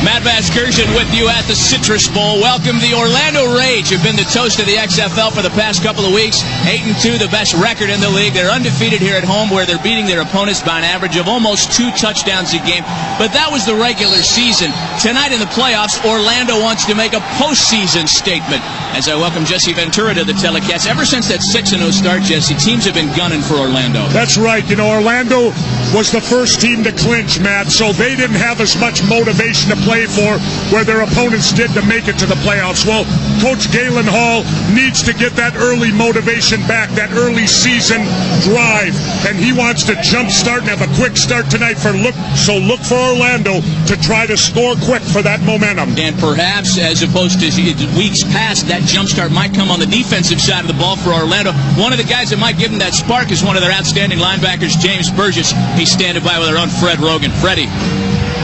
Matt Vasgersian with you at the Citrus Bowl. Welcome. The Orlando Rage have been the toast of the XFL for the past couple of weeks. 8-2, the best record in the league. They're undefeated here at home, where they're beating their opponents by an average of almost 2 touchdowns a game. But that was the regular season. Tonight in the playoffs, Orlando wants to make a postseason statement. As I welcome Jesse Ventura to the telecast. Ever since that 6-0 start, Jesse, teams have been gunning for Orlando. That's right. You know, Orlando was the first team to clinch, Matt, so they didn't have as much motivation to play for where their opponents did to make it to the playoffs. Well, Coach Galen Hall needs to get that early motivation back, that early season drive, and he wants to jumpstart and have a quick start tonight. So look for Orlando to try to score quick for that momentum. And perhaps, as opposed to weeks past, that jumpstart might come on the defensive side of the ball for Orlando. One of the guys that might give them that spark is one of their outstanding linebackers, James Burgess. He's standing by with our own Fred Rogan. Freddie.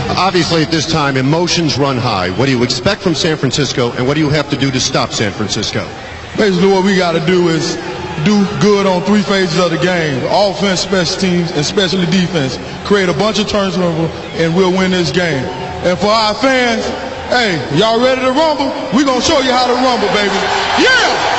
Obviously, at this time, emotions run high. What do you expect from San Francisco, and what do you have to do to stop San Francisco? Basically, what we got to do is do good on 3 phases of the game: offense, special teams, and especially defense. Create a bunch of turnovers, and we'll win this game. And for our fans, hey, y'all ready to rumble? We're going to show you how to rumble, baby. Yeah!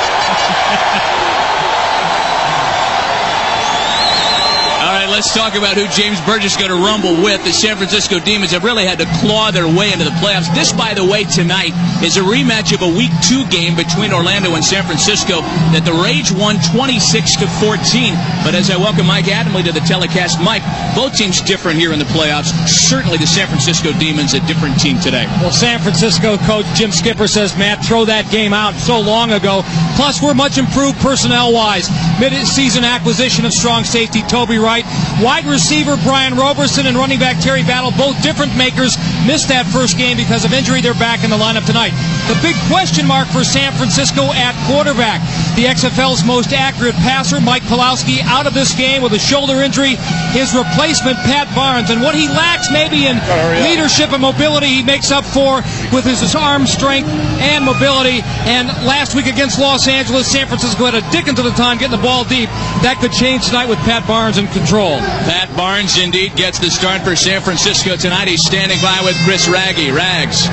Let's talk about who James Burgess is going to rumble with. The San Francisco Demons have really had to claw their way into the playoffs. This, by the way, tonight is a rematch of a Week 2 game between Orlando and San Francisco that the Rage won 26-14. But as I welcome Mike Adamley to the telecast, Mike, both teams different here in the playoffs. Certainly the San Francisco Demons a different team today. Well, San Francisco coach Jim Skipper says, Matt, throw that game out so long ago. Plus, we're much improved personnel-wise. Mid-season acquisition of strong safety Toby Wright, wide receiver Brian Roberson, and running back Terry Battle, both different makers, missed that first game because of injury. They're back in the lineup tonight. The big question mark for San Francisco at quarterback. The XFL's most accurate passer, Mike Pulowski, out of this game with a shoulder injury. His replacement, Pat Barnes. And what he lacks maybe in leadership and mobility, he makes up for with his arm strength and mobility. And last week against Los Angeles, San Francisco had a dickens of the time getting the ball deep. That could change tonight with Pat Barnes in control. Pat Barnes indeed gets the start for San Francisco tonight. He's standing by with Chris Raggy. Rags.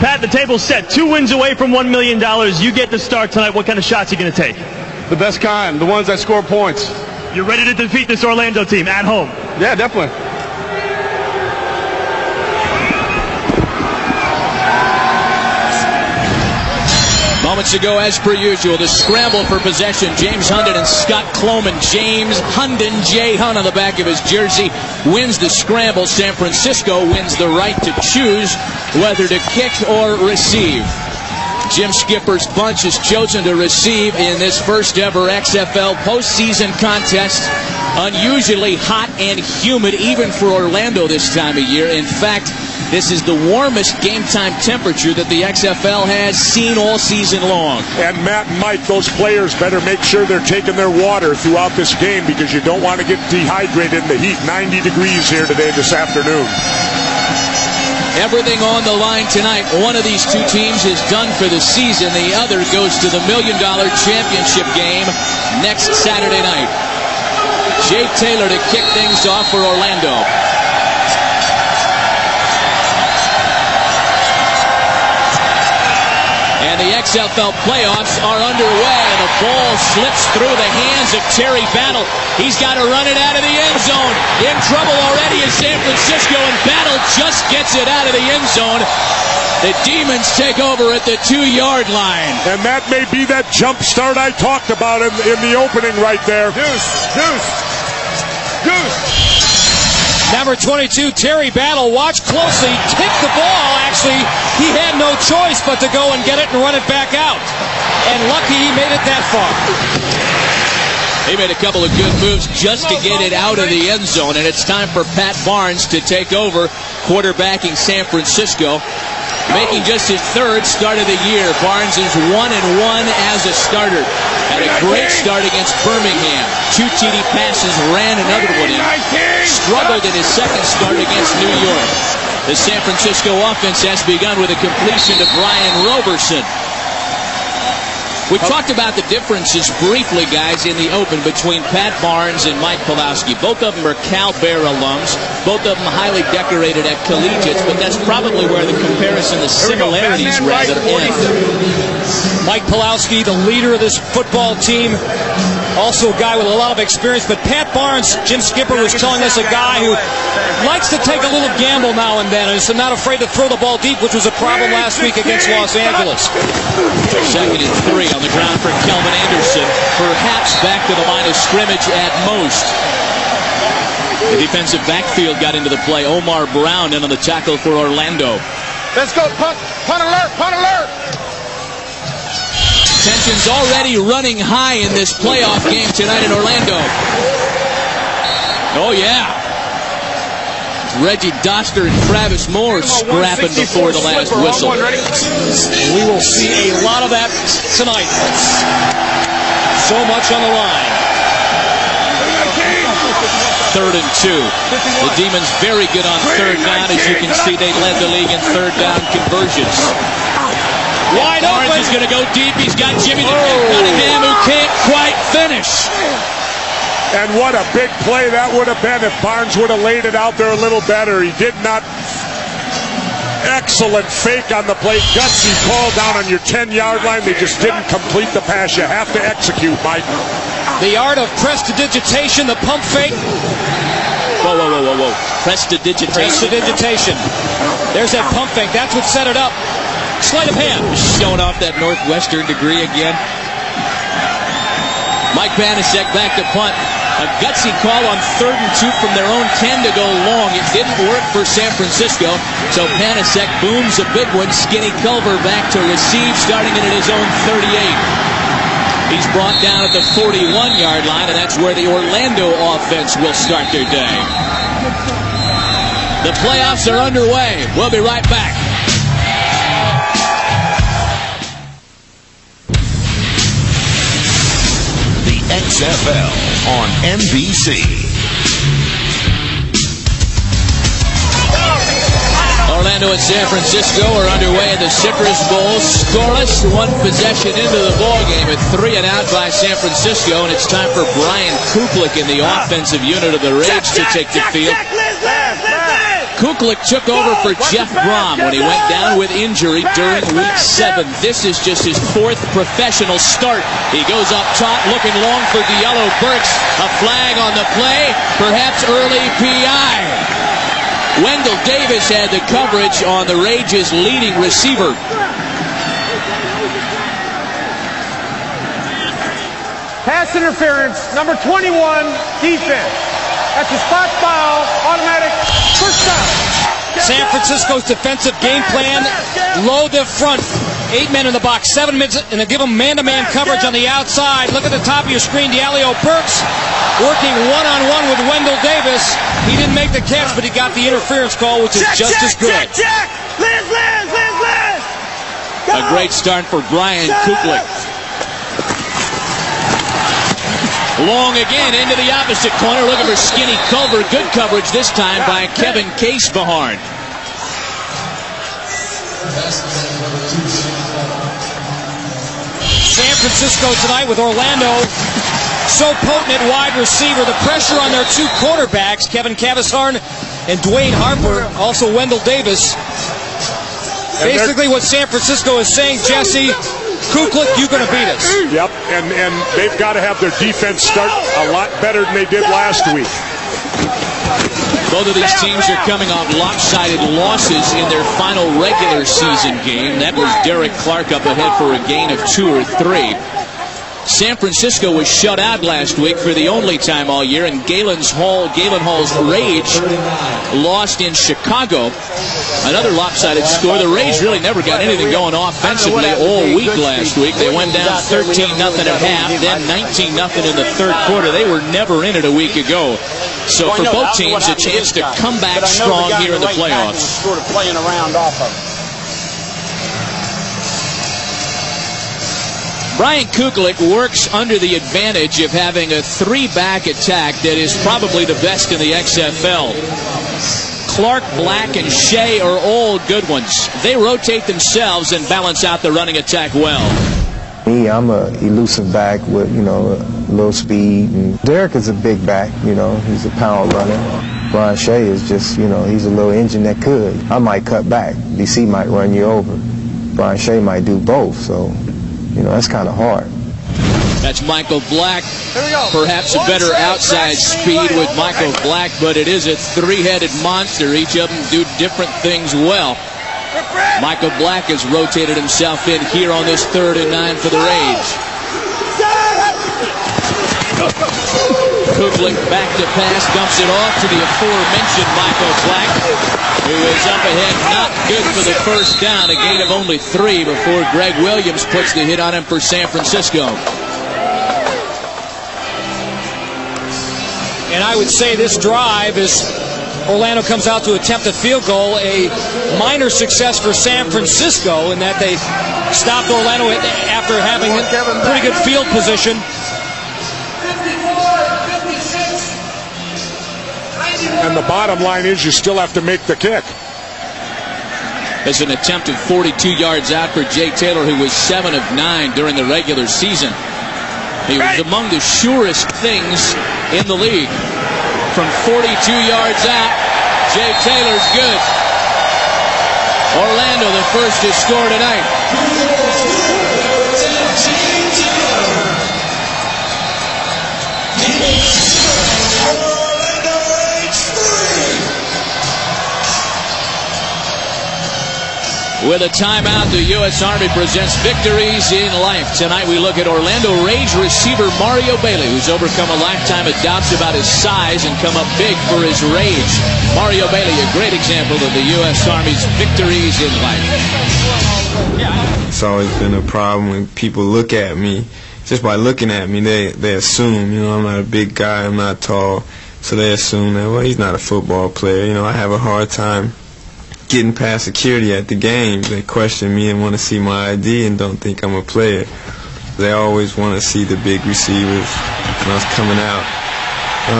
Pat, the table's set. 2 wins away from $1 million. You get the start tonight. What kind of shots are you going to take? The best kind, the ones that score points. You're ready to defeat this Orlando team at home? Yeah, definitely. Moments ago, as per usual, the scramble for possession. James Hunden and Scott Kloman. James Hunden, J. Hunt on the back of his jersey, wins the scramble. San Francisco wins the right to choose whether to kick or receive. Jim Skipper's bunch has chosen to receive in this first ever XFL postseason contest. Unusually hot and humid, even for Orlando this time of year. In fact, this is the warmest game time temperature that the XFL has seen all season long. And Matt and Mike, those players better make sure they're taking their water throughout this game, because you don't want to get dehydrated in the heat. 90 degrees here today this afternoon. Everything on the line tonight. One of these two teams is done for the season. The other goes to the $1 million championship game next Saturday night. Jay Taylor to kick things off for Orlando. And the XFL playoffs are underway, and the ball slips through the hands of Terry Battle. He's got to run it out of the end zone. In trouble already is San Francisco, and Battle just gets it out of the end zone. The Demons take over at the 2-yard line. And that may be that jump start I talked about in the opening right there. Deuce. Number 22, Terry Battle, watch closely, kicked the ball. Actually, he had no choice but to go and get it and run it back out. And lucky he made it that far. He made a couple of good moves just to get it out of the end zone. And it's time for Pat Barnes to take over quarterbacking San Francisco. Making just his 3rd start of the year. Barnes is 1-1 as a starter. Had a great start against Birmingham. 2 TD passes, ran another one in. Struggled in his 2nd start against New York. The San Francisco offense has begun with a completion to Brian Roberson. We talked about the differences briefly, guys, in the open between Pat Barnes and Mike Pawlowski. Both of them are Cal Bear alums. Both of them highly decorated at collegiates, but that's probably where the comparison, the similarities rather, end. Mike Pawlowski, the leader of this football team, also a guy with a lot of experience. But Pat Barnes, Jim Skipper was telling us, a guy who likes to take a little gamble now and then, and is not afraid to throw the ball deep, which was a problem last week against Los Angeles. 2nd and 3 on the ground for Kelvin Anderson, perhaps back to the line of scrimmage at most. The defensive backfield got into the play. Omar Brown in on the tackle for Orlando. Let's go, punt alert, punt alert. Tensions already running high in this playoff game tonight in Orlando. Oh, yeah. Reggie Doster and Travis Moore scrapping before the last whistle. We will see a lot of that tonight. So much on the line. 3rd and 2. The Demons very good on 3rd down. As you can see, they led the league in 3rd down conversions. Wide open. Barnes is going to go deep. He's got Jimmy the King Cunningham, who can't quite finish. And what a big play that would have been if Barnes would have laid it out there a little better. He did not. Excellent fake on the play. Gutsy call down on your 10-yard line. They just didn't complete the pass. You have to execute, Mike. The art of prestidigitation, the pump fake. Whoa, whoa, whoa, whoa, whoa. Prestidigitation. Prestidigitation. There's that pump fake. That's what set it up. Sleight of hand. Showing off that Northwestern degree again. Mike Banasek back to punt. A gutsy call on 3rd and 2 from their own 10 to go long. It didn't work for San Francisco, so Banasek booms a big one. Skinny Culver back to receive, starting it at his own 38. He's brought down at the 41-yard line, and that's where the Orlando offense will start their day. The playoffs are underway. We'll be right back. XFL on NBC. Orlando and San Francisco are underway in the Citrus Bowl. Scoreless, one possession into the ball game at 3 and out by San Francisco, and it's time for Brian Kuklick in the offensive unit of the Rage to take the field. Kuklick took over for Jeff Brohm when he went down with injury during Week 7. This is just his 4th professional start. He goes up top looking long for Diallo Burks. A flag on the play, perhaps early PI. Wendell Davis had the coverage on the Rage's leading receiver. Pass interference, number 21, defense. That's a spot foul, automatic first down. San Francisco's defensive game plan, load the front. 8 men in the box, 7 minutes, and they give them man-to-man coverage on the outside. Look at the top of your screen, Diallo Burks working one-on-one with Wendell Davis. He didn't make the catch, but he got the interference call, which is just as good. Liz. A great start for Brian Kuklick. Long again into the opposite corner, looking for Skinny Culver. Good coverage this time by Kevin Case-Behorn. San Francisco tonight with Orlando so potent at wide receiver. The pressure on their 2 quarterbacks, Kevin Case-Behorn and Dwayne Harper, also Wendell Davis. Basically what San Francisco is saying, Jesse, Kuklick, you're going to beat us. Yep, and they've got to have their defense start a lot better than they did last week. Both of these teams are coming off lopsided losses in their final regular season game. That was Derek Clark up ahead for a gain of 2 or 3. San Francisco was shut out last week for the only time all year, and Galen Hall's Rage lost in Chicago. Another lopsided score. The Rays really never got anything going offensively all week last week. They went down 13-0 at half, then 19-0 in the 3rd quarter. They were never in it a week ago. So for both teams, a chance to come back strong here in the playoffs. Sort of playing around off of it. Brian Kuklick works under the advantage of having a 3-back attack that is probably the best in the XFL. Clark, Black, and Shea are all good ones. They rotate themselves and balance out the running attack well. Me, I'm a elusive back with, you know, a little speed. And Derek is a big back, you know, he's a pound runner. Brian Shea is just, you know, he's a little engine that could. I might cut back. DC might run you over. Brian Shea might do both, so, you know, that's kind of hard. That's Michael Black. Perhaps a better outside speed with Michael Black, but it is a three-headed monster. Each of them do different things well. Michael Black has rotated himself in here on this 3rd and 9 for the Rage. Kuklick back to pass, dumps it off to the aforementioned Michael Black, who is up ahead, not good for the first down. A gain of only 3 before Greg Williams puts the hit on him for San Francisco. And I would say this drive is Orlando comes out to attempt a field goal, a minor success for San Francisco in that they stopped Orlando after having a pretty good field position. And the bottom line is you still have to make the kick. It's an attempt of 42 yards out for Jay Taylor, who was 7 of 9 during the regular season. He was among the surest things in the league. From 42 yards out, Jay Taylor's good. Orlando, the first to score tonight. With a timeout, the U.S. Army presents Victories in Life. Tonight we look at Orlando Rage receiver Mario Bailey, who's overcome a lifetime of doubts about his size and come up big for his rage. Mario Bailey, a great example of the U.S. Army's Victories in Life. It's always been a problem when people look at me. Just by looking at me, they assume, you know, I'm not a big guy, I'm not tall, so they assume that, well, he's not a football player. You know, I have a hard time getting past security at the games. They question me and want to see my ID and don't think I'm a player. They always want to see the big receivers. When I was coming out,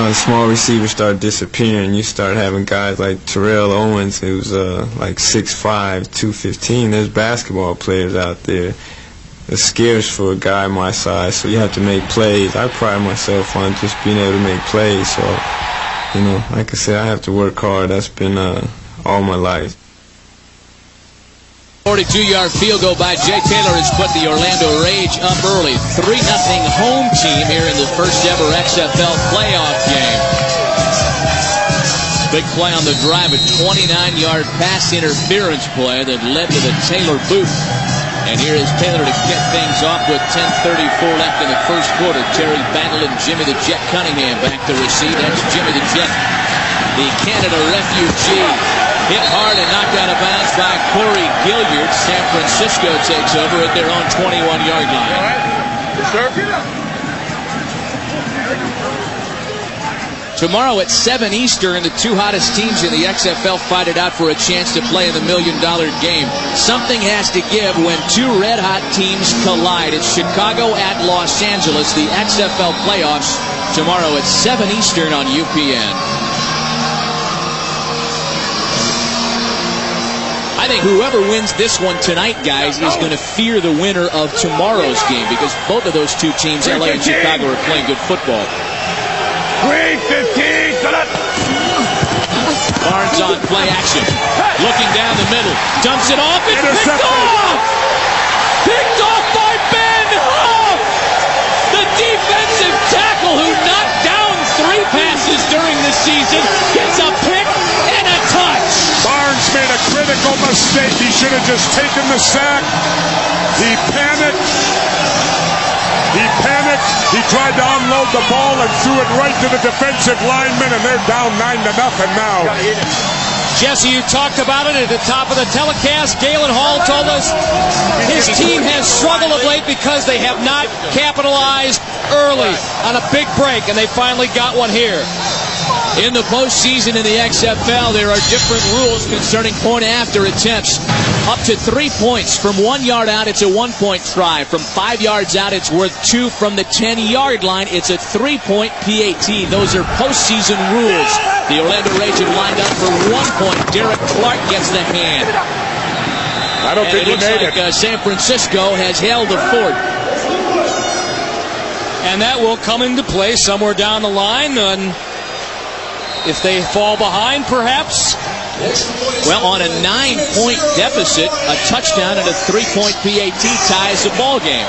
the small receivers start disappearing. You start having guys like Terrell Owens, who's like 6'5", 215. There's basketball players out there. It's scarce for a guy my size, so you have to make plays. I pride myself on just being able to make plays. So, you know, like I said, I have to work hard. That's been all my life. 42-yard field goal by Jay Taylor has put the Orlando Rage up early. 3-0 home team here in the first ever XFL playoff game. Big play on the drive, a 29-yard pass interference play that led to the Taylor boot. And here is Taylor to get things off with 10:34 left in the first quarter. Terry Battle and Jimmy the Jet Cunningham back to receive. That's Jimmy the Jet, the Canada refugee. Hit hard and knocked out of bounds by Corey Gilliard. San Francisco takes over at their own 21-yard line. Tomorrow at 7 Eastern, the 2 hottest teams in the XFL fight it out for a chance to play in the $1 million game. Something has to give when 2 red-hot teams collide. It's Chicago at Los Angeles, the XFL playoffs, tomorrow at 7 Eastern on UPN. I think whoever wins this one tonight, guys, is going to fear the winner of tomorrow's game because both of those 2 teams, LA and Chicago, are playing good football. 3-15, Barnes on play action. Looking down the middle. Dumps it off. It's picked off! Picked off by Ben Huff! The defensive tackle who knocked down 3 passes during the season gets a pick and a touch. Barnes made a critical mistake. He should have just taken the sack. He panicked. He tried to unload the ball and threw it right to the defensive lineman, and they're down 9-0 now. Jesse, you talked about it at the top of the telecast. Galen Hall told us his team has struggled of late because they have not capitalized early on a big break, and they finally got one here. In the postseason in the XFL, there are different rules concerning point-after attempts. Up to 3 points. From 1 yard out, it's a 1-point try. From 5 yards out, it's worth 2. From the 10-yard line, it's a 3-point PAT. Those are postseason rules. The Orlando Rage have lined up for 1 point. Derek Clark gets the hand. I don't think he made it. San Francisco has held the fort. And that will come into play somewhere down the line. And if they fall behind, perhaps. Well, on a 9-point deficit, a touchdown and a 3-point PAT ties the ball game.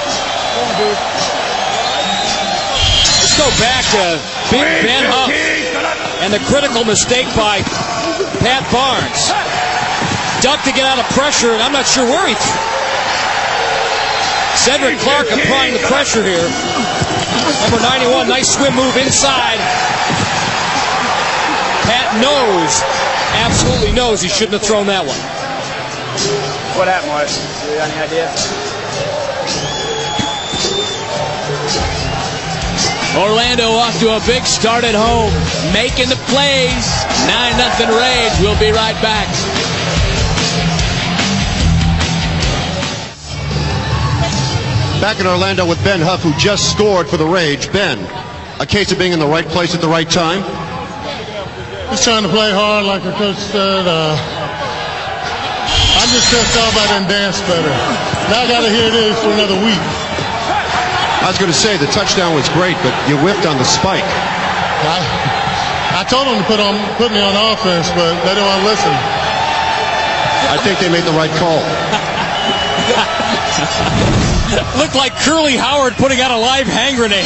Let's go back to Big Ben Huff and the critical mistake by Pat Barnes. Ducked to get out of pressure, and I'm not sure where he threw. Cedric Clark applying the pressure here. Number 91, nice swim move inside. Pat knows, absolutely knows he shouldn't have thrown that one. What happened, Mark? Do you have any idea? Orlando off to a big start at home, making the plays. 9-0 Rage. We'll be right back. Back in Orlando with Ben Huff, who just scored for the Rage. Ben, a case of being in the right place at the right time? Just trying to play hard, like the coach said. I'm just pissed off I didn't dance better. Now I got to hear this for another week. I was going to say, the touchdown was great, but you whiffed on the spike. I told them to put me on offense, but they didn't want to listen. I think they made the right call. Looked like Curly Howard putting out a live hand grenade.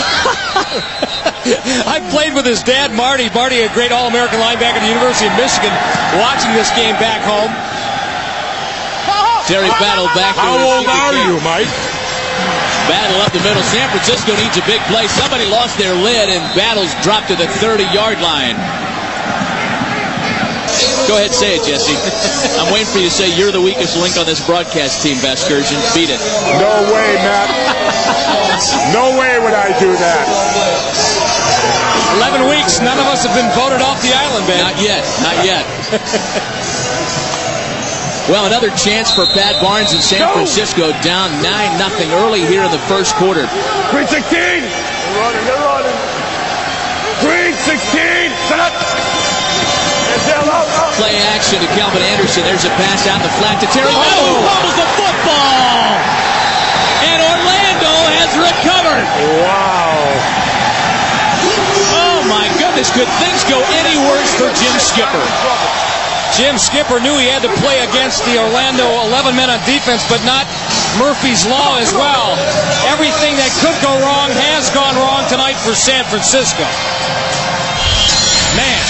I played with his dad, Marty. Marty, a great All-American linebacker at the University of Michigan, watching this game back home. Terry Battle back to How old are you, Mike? Battle up the middle. San Francisco needs a big play. Somebody lost their lid, and Battle's dropped to the 30-yard line. Go ahead, say it, Jesse. I'm waiting for you to say you're the weakest link on this broadcast team, Vasgersian. Beat it. No way, Matt. No way would I do that. 11 weeks, none of us have been voted off the island, Ben. Not yet, not yet. Well, another chance for Pat Barnes in San Francisco, down 9-0 early here in the first quarter. Green 16. They're running. Green 16. Set up. Play action to Calvin Anderson. There's a pass out in the flat to Terry Battle, who fumbles the football. And Orlando has recovered. Wow. Oh, my goodness. Could things go any worse for Jim Skipper? Jim Skipper knew he had to play against the Orlando 11 men on defense, but not Murphy's Law as well. Everything that could go wrong has gone wrong tonight for San Francisco. Man.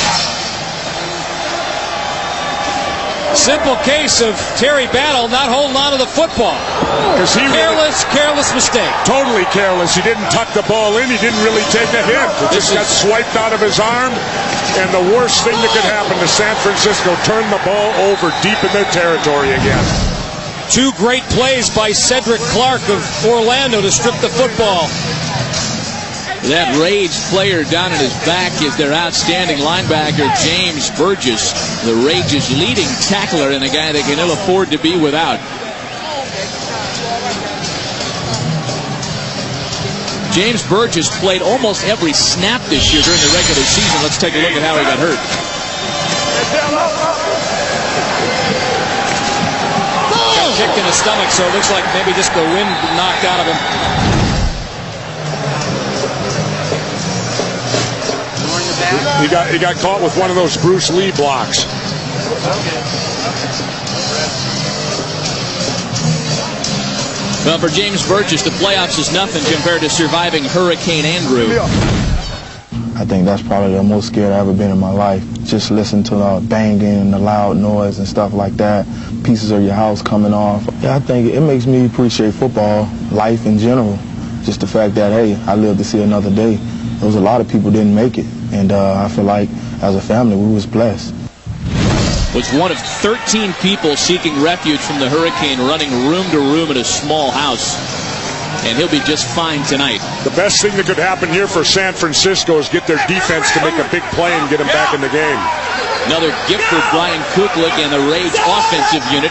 Simple case of Terry Battle not holding on to the football. Careless mistake. Totally careless. He didn't tuck the ball in. He didn't really take a hit. It just got swiped out of his arm. And the worst thing that could happen to San Francisco, turn the ball over deep in their territory again. Two great plays by Cedric Clark of Orlando to strip the football. That Rage player down at his back is their outstanding linebacker, James Burgess, the Rage's leading tackler and a guy they can ill afford to be without. James Burgess played almost every snap this year during the regular season. Let's take a look at how he got hurt. Got kicked in the stomach, so it looks like maybe just the wind knocked out of him. He got caught with one of those Bruce Lee blocks. Well, for James Burgess, the playoffs is nothing compared to surviving Hurricane Andrew. I think that's probably the most scared I've ever been in my life. Just listen to the banging, the loud noise and stuff like that. Pieces of your house coming off. Yeah, I think it makes me appreciate football, life in general. Just the fact that, hey, I live to see another day. There was a lot of people didn't make it. And I feel like as a family, we was blessed. Was one of 13 people seeking refuge from the hurricane, running room to room in a small house. And he'll be just fine tonight. The best thing that could happen here for San Francisco is get their defense to make a big play and get them back in the game. Another gift for Brian Kuklick and the Rage offensive unit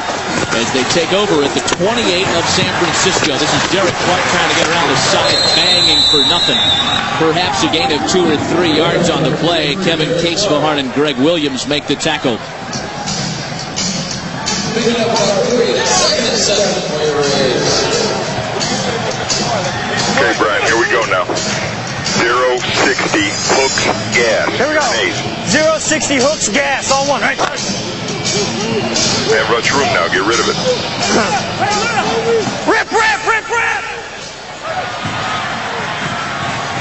as they take over at the 28 of San Francisco. This is Derek Clark trying to get around the side, banging for nothing. Perhaps a gain of 2 or 3 yards on the play. Kevin Casevahart and Greg Williams make the tackle. Okay, Brian, here we go now. 060 hooks gas. Here we go. 060 hooks gas. All one, right? We have much room now. Get rid of it. Rip, rip, rip, rip!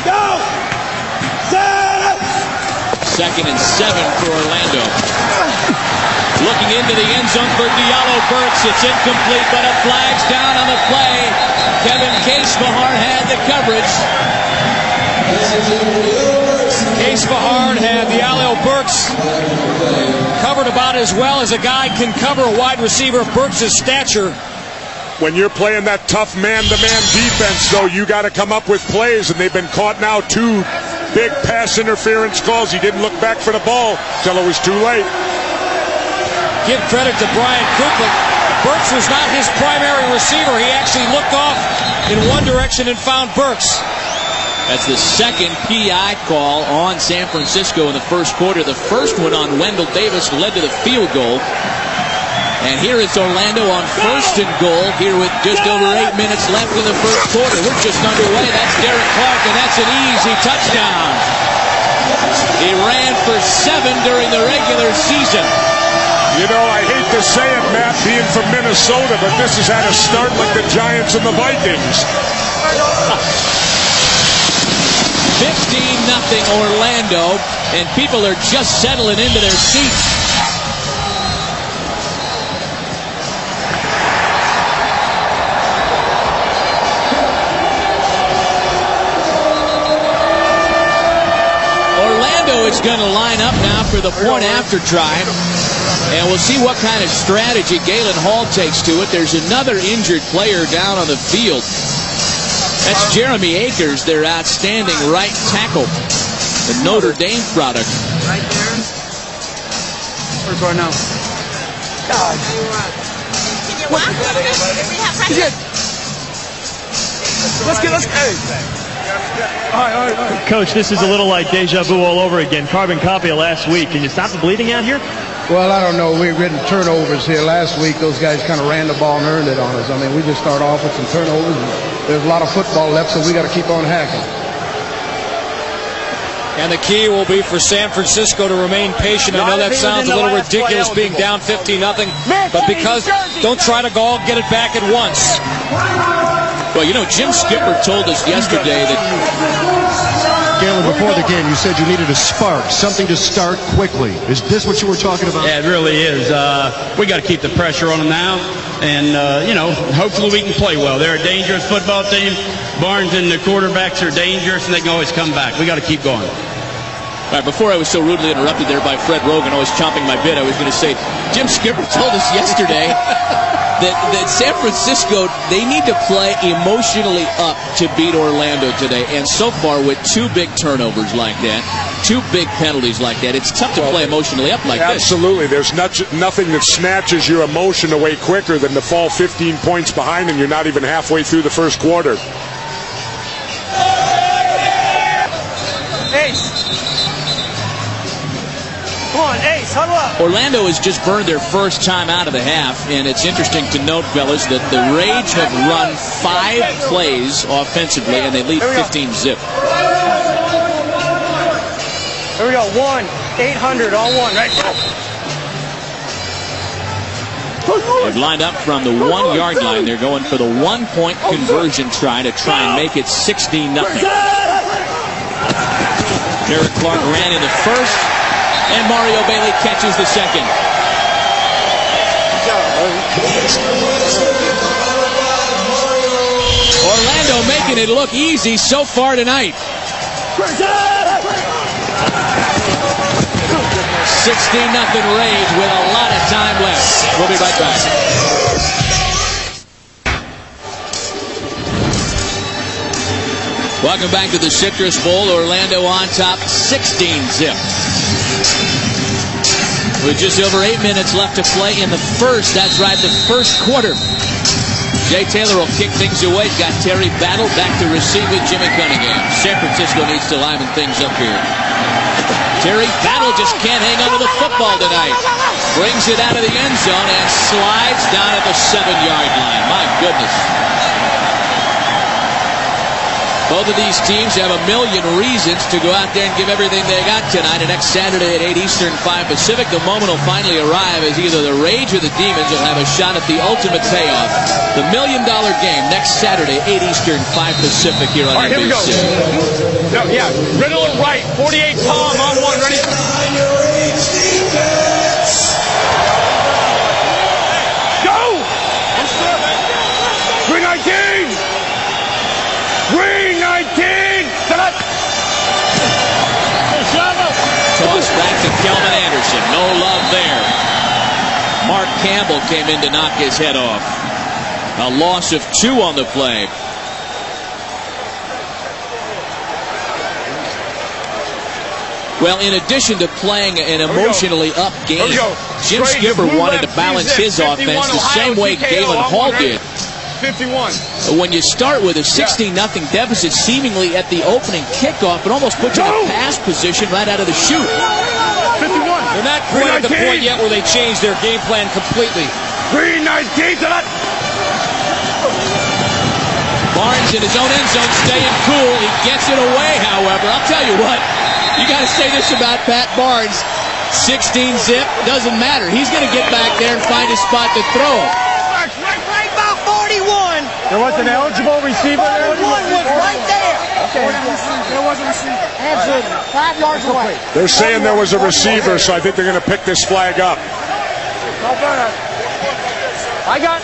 Go! Second and 7 for Orlando. Looking into the end zone for Diallo Burks. It's incomplete, but a flag's down on the play. Kevin Case-Behar had the coverage. Case-Behar had Diallo Burks covered about as well as a guy can cover a wide receiver of Burks' stature. When you're playing that tough man-to-man defense, though, you got to come up with plays, and they've been caught now 2 big pass interference calls. He didn't look back for the ball till it was too late. Give credit to Brian Kuklick. Burks was not his primary receiver. He actually looked off in one direction and found Burks. That's the second PI call on San Francisco in the first quarter. The first one on Wendell Davis led to the field goal. And here it's Orlando on first and goal here with just over 8 minutes left in the first quarter. We're just underway. That's Derek Clark, and that's an easy touchdown. He ran for 7 during the regular season. You know, I hate to say it, Matt, being from Minnesota, but this has had a start like the Giants and the Vikings. 15-0 Orlando, and people are just settling into their seats. Is going to line up now for the point after try, and we'll see what kind of strategy Galen Hall takes to it. There's another injured player down on the field. That's Jeremy Akers, their outstanding right tackle, the Notre Dame product. Right there. Where's our now? God. Let's get. All right. Coach, this is a little like deja vu all over again. Carbon copy of last week. Can you stop the bleeding out here? Well, I don't know. We've written turnovers here. Last week, those guys kind of ran the ball and earned it on us. I mean, we just start off with some turnovers. There's a lot of football left, so we got to keep on hacking. And the key will be for San Francisco to remain patient. I know that sounds a little ridiculous being down 15-0, but because don't try to go get it back at once. Well, you know, Jim Skipper told us yesterday that... Galen, before the game, you said you needed a spark, something to start quickly. Is this what you were talking about? Yeah, it really is. We got to keep the pressure on them now, and, hopefully we can play well. They're a dangerous football team. Barnes and the quarterbacks are dangerous, and they can always come back. We got to keep going. All right, before I was so rudely interrupted there by Fred Rogan, always chomping my bit, I was going to say, Jim Skipper told us yesterday that San Francisco, they need to play emotionally up to beat Orlando today. And so far, with 2 big turnovers like that, 2 big penalties like that, it's tough to play emotionally up like this. Absolutely. There's nothing that snatches your emotion away quicker than to fall 15 points behind and you're not even halfway through the first quarter. Ace. Come on, Ace, huddle up. Orlando has just burned their first time out of the half, and it's interesting to note, fellas, that the Rage have run 5 plays offensively, and they lead 15-0. Here we go, 1-800 on 1, right? They've lined up from the 1-yard line. They're going for the 1-point conversion try and make it 16-0. Derek Clark ran in the first, and Mario Bailey catches the second. Orlando making it look easy so far tonight. 16-0 Rage with a lot of time left. We'll be right back. Welcome back to the Citrus Bowl. Orlando on top, 16-0. With just over 8 minutes left to play in the first. That's right, the first quarter. Jay Taylor will kick things away. Got Terry Battle back to receive with Jimmy Cunningham. San Francisco needs to liven things up here. Terry Battle just can't hang on to the football tonight. Brings it out of the end zone and slides down at the 7-yard line. My goodness. Both of these teams have a million reasons to go out there and give everything they got tonight. And next Saturday at 8 Eastern, 5 Pacific, the moment will finally arrive as either the Rage or the Demons will have a shot at the ultimate payoff. The $1 million game next Saturday, 8 Eastern, 5 Pacific here on NBC. Here we go. No, yeah, Riddle and right, 48 palm on one, ready? Go! 319! 319! Toss back to Kelvin Anderson. No love there. Mark Campbell came in to knock his head off. A loss of 2 on the play. Well, in addition to playing an emotionally up game, Jim Skipper wanted to balance his offense the same way Galen Hall did. 51. When you start with a 16-0 deficit seemingly at the opening kickoff, it almost puts you in a pass position right out of the chute. 51. They're not quite at the point yet where they changed their game plan completely. 319 to that. Barnes in his own end zone staying cool. He gets it away, however. I'll tell you what, you got to say this about Pat Barnes. 16 zip, doesn't matter. He's going to get back there and find a spot to throw. Right about 41. There was an eligible receiver there? 41 was right there. Okay. There was a receiver. Absolutely. 5 yards away. They're saying there was a receiver, so I think they're going to pick this flag up. Not bad. I got...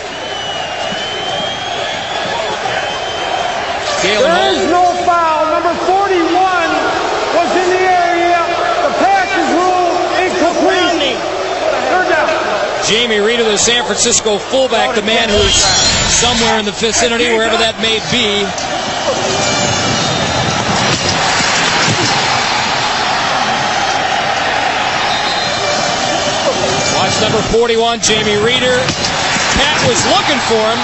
There is no foul. Number 41 was in the area. The pass is ruled incomplete. Third down. Jamie Reeder, the San Francisco fullback, the man who's somewhere in the vicinity, wherever that may be. Watch number 41, Jamie Reeder. Pat was looking for him.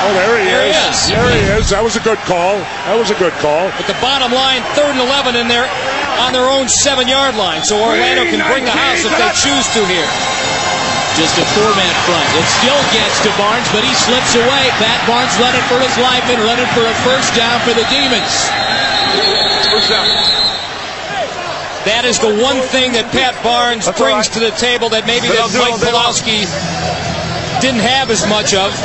Oh, there he is. There he is. That was a good call. That was a good call. But the bottom line, 3rd and 11, and they're on their own 7-yard line. So Orlando can bring the house if they choose to here. Just a 4-man front. It still gets to Barnes, but he slips away. Pat Barnes running for his life and running for a first down for the Demons. That is the one thing that Pat Barnes brings to the table that maybe that Mike Pulowski didn't have as much of.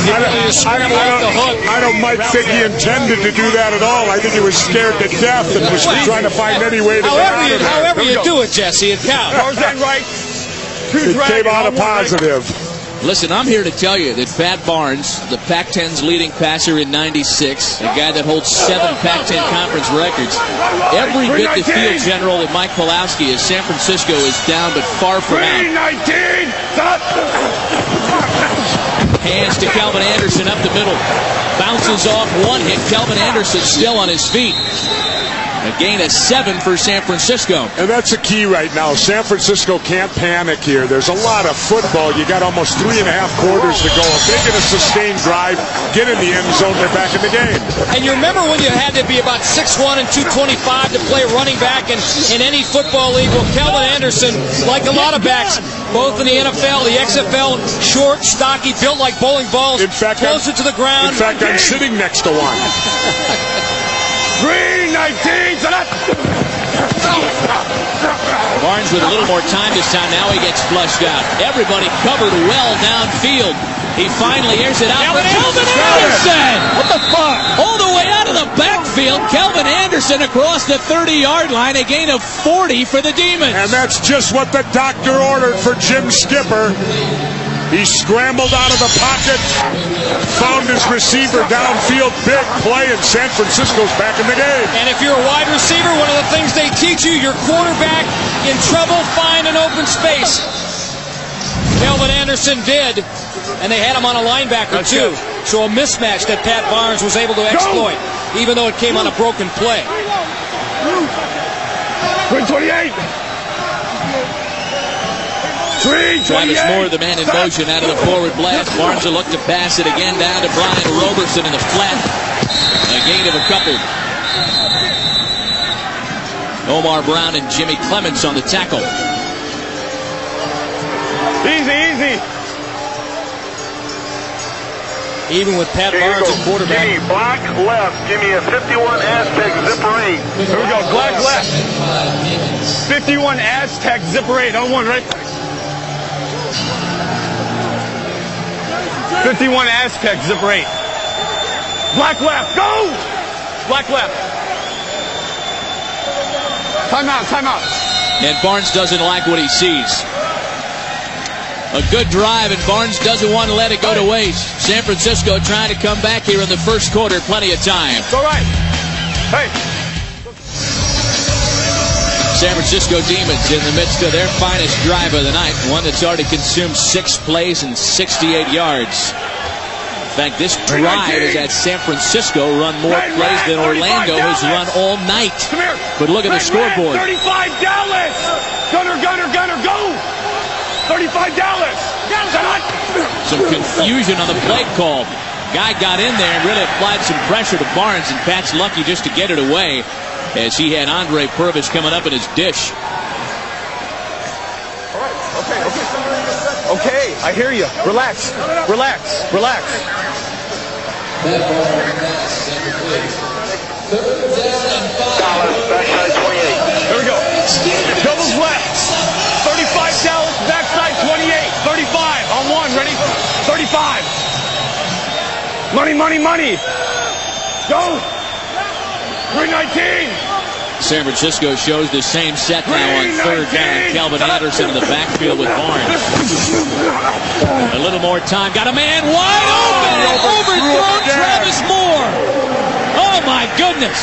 I don't Mike think he intended to do that at all. I think he was scared to death and was trying to find any way to get out of it. However you do it, Jesse, it counts. It came out a positive. Listen, I'm here to tell you that Pat Barnes, the Pac-10's leading passer in '96, a guy that holds 7 Pac-10 conference records, every bit the field general that Mike Pulowski is. San Francisco is down, but far from out. Hands to Kelvin Anderson up the middle. Bounces off one hit. Kelvin Anderson still on his feet. A gain of 7 for San Francisco. And that's the key right now. San Francisco can't panic here. There's a lot of football. You got almost 3.5 quarters to go. If they get a sustained drive, get in the end zone, they're back in the game. And you remember when you had to be about 6'1" and 225 to play running back in any football league? Well, Kelvin Anderson, like a lot of backs, both in the NFL, the XFL, short, stocky, built like bowling balls, closer to the ground. In fact, I'm sitting next to one. 319 to that. Barnes with a little more time this time. Now he gets flushed out. Everybody covered well downfield. He finally airs it out for Kelvin Anderson. What the fuck? All the way out of the backfield. Kelvin Anderson across the 30-yard line. A gain of 40 for the Demons. And that's just what the doctor ordered for Jim Skipper. He scrambled out of the pocket, found his receiver downfield, big play, and San Francisco's back in the game. And if you're a wide receiver, one of the things they teach you, your quarterback in trouble, find an open space. Kelvin Anderson did, and they had him on a linebacker too. So a mismatch that Pat Barnes was able to exploit, even though it came on a broken play. 328. Travis Moore, the man in motion, out of the forward blast. Barnes will look to pass it again down to Brian Roberson in the flat. A gain of a couple. Omar Brown and Jimmy Clements on the tackle. Easy, easy. Even with Pat Barnes at quarterback. Give me black left. Give me a 51 Aztec Zipper 8. Here we go. Black left. 51 Aztec Zipper 8 on 1, right? 51 Aztec Zipper 8. Black left. Go! Black left. Timeout. Timeout. And Barnes doesn't like what he sees. A good drive, and Barnes doesn't want to let it go to waste. San Francisco trying to come back here in the first quarter. Plenty of time. Go right. Hey. San Francisco Demons in the midst of their finest drive of the night. One that's already consumed 6 plays and 68 yards. In fact, this drive is at San Francisco run more plays than Orlando has run all night. But look at the scoreboard. $35. Gunner, go! $35. Some confusion on the play call. Guy got in there and really applied some pressure to Barnes, and Pat's lucky just to get it away as he had Andre Purvis coming up in his dish. All right. Okay. I hear you. Relax. Backside 28. There we go. Doubles left. 35 Dallas, backside 28. 35 on 1. Ready? 35. Money. Go. 319. San Francisco shows the same set now on third down. Calvin Anderson in the backfield with Barnes. A little more time. Got a man wide open. Overthrown Travis Moore. Oh, my goodness.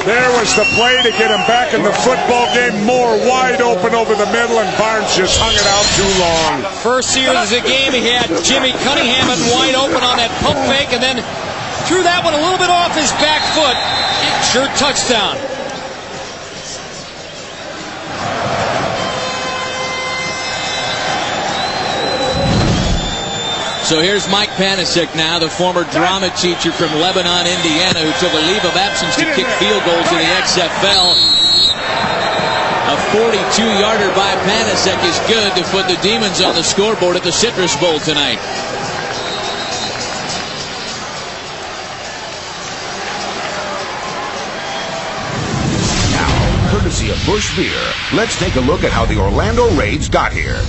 There was the play to get him back in the football game. Moore wide open over the middle, and Barnes just hung it out too long. First series of the game, he had Jimmy Cunningham wide open on that pump fake, and then threw that one a little bit off his back foot. Sure touchdown. So here's Mike Panasic now, the former drama teacher from Lebanon, Indiana, who took a leave of absence to kick field goals in the XFL. A 42-yarder by Panasic is good to put the Demons on the scoreboard at the Citrus Bowl tonight. Now, courtesy of Busch Beer, let's take a look at how the Orlando Rage got here.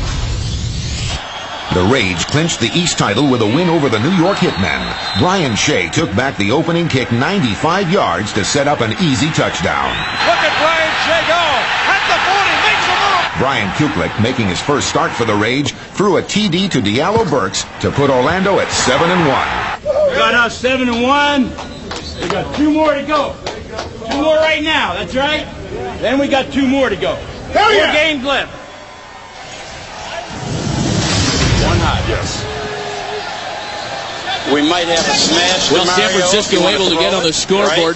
The Rage clinched the East title with a win over the New York Hitmen. Brian Shea took back the opening kick 95 yards to set up an easy touchdown. Look at Brian Shea go. At the 40, makes a move. Brian Kuklick, making his first start for the Rage, threw a TD to Diallo Burks to put Orlando at 7-1. We got us 7-1. We got 2 more to go. 2 more right now, that's right. Then we got 2 more to go. 4 games left. Yes. We might have a smash. Well, San Francisco able to get on the scoreboard.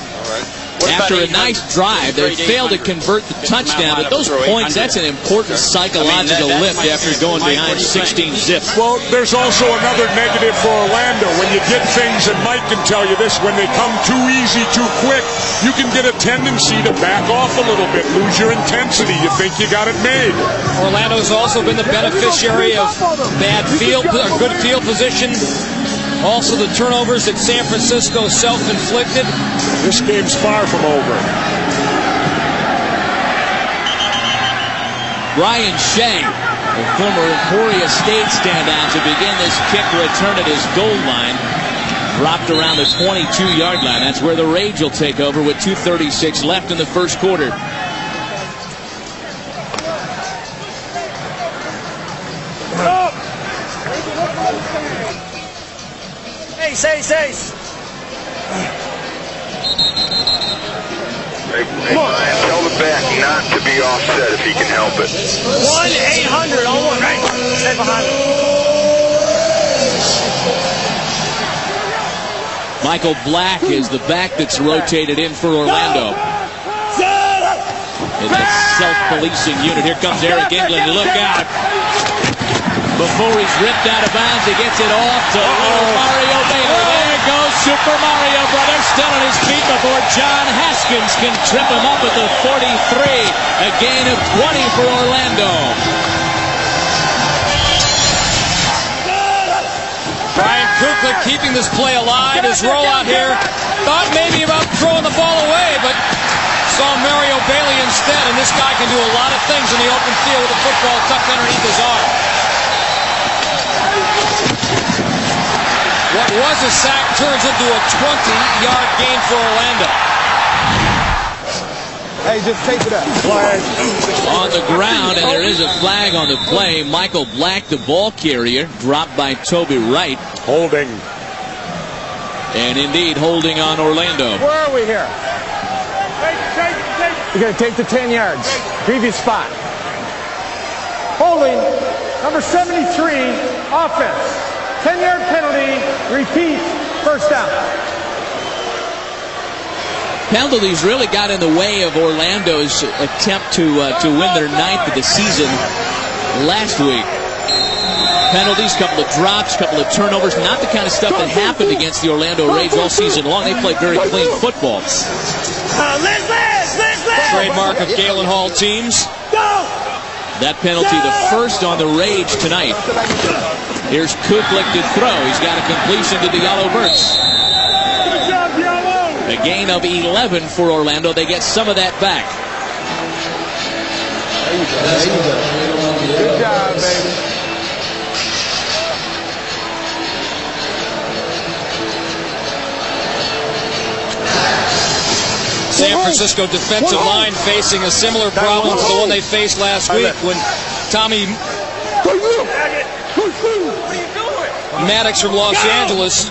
After a nice drive, they failed to convert the touchdown, but those points, that's an important psychological lift after going behind 16 zip. Well, there's also another negative for Orlando. When you get things, and Mike can tell you this, when they come too easy, too quick, you can get a tendency to back off a little bit, lose your intensity. You think you got it made. Orlando's also been the beneficiary of bad field, or good field position. Also the turnovers that San Francisco self-inflicted. This game's far from over. Brian Shea, the former Emporia State standout, to begin this kick return at his goal line. Dropped around the 22-yard line. That's where the Rage will take over with 2:36 left in the first quarter. Ace. Hey, Brian, tell the back not to be offset if he can help it. 1-800 on 1, right? Stay behind him. Michael Black is the back that's rotated in for Orlando. It's a self-policing unit. Here comes Eric England. Look out. Before he's ripped out of bounds, he gets it off to little Mario Bailey. There goes Super Mario Brothers, still on his feet before John Haskins can trip him up at the 43. A gain of 20 for Orlando. Brian Kuklick Kuklick keeping this play alive. His rollout here. Thought maybe about throwing the ball away, but saw Mario Bailey instead, and this guy can do a lot of things in the open field with the football tucked underneath his arm. What was a sack turns into a 20-yard gain for Orlando. Hey, just take it up. Flag on the ground, and there is a flag on the play. Michael Black, the ball carrier, dropped by Toby Wright. Holding. And indeed, holding on Orlando. Where are we here? You're going to take the 10 yards. Previous spot. Holding, number 73, offense. 10-yard penalty, repeat, first down. Penalties really got in the way of Orlando's attempt to win their 9th of the season last week. Penalties, couple of drops, couple of turnovers, not the kind of stuff that happened against the Orlando Raids all season long. They played very clean football. Trademark of Galen Hall teams. That penalty, the first on the Rage tonight. Here's Kuklick to throw. He's got a completion to the Yellowbirds. A gain of 11 for Orlando. They get some of that back. There you go. Good job, baby. San Francisco defensive line facing a similar problem to the one they faced last week when Tommy Maddox from Los Angeles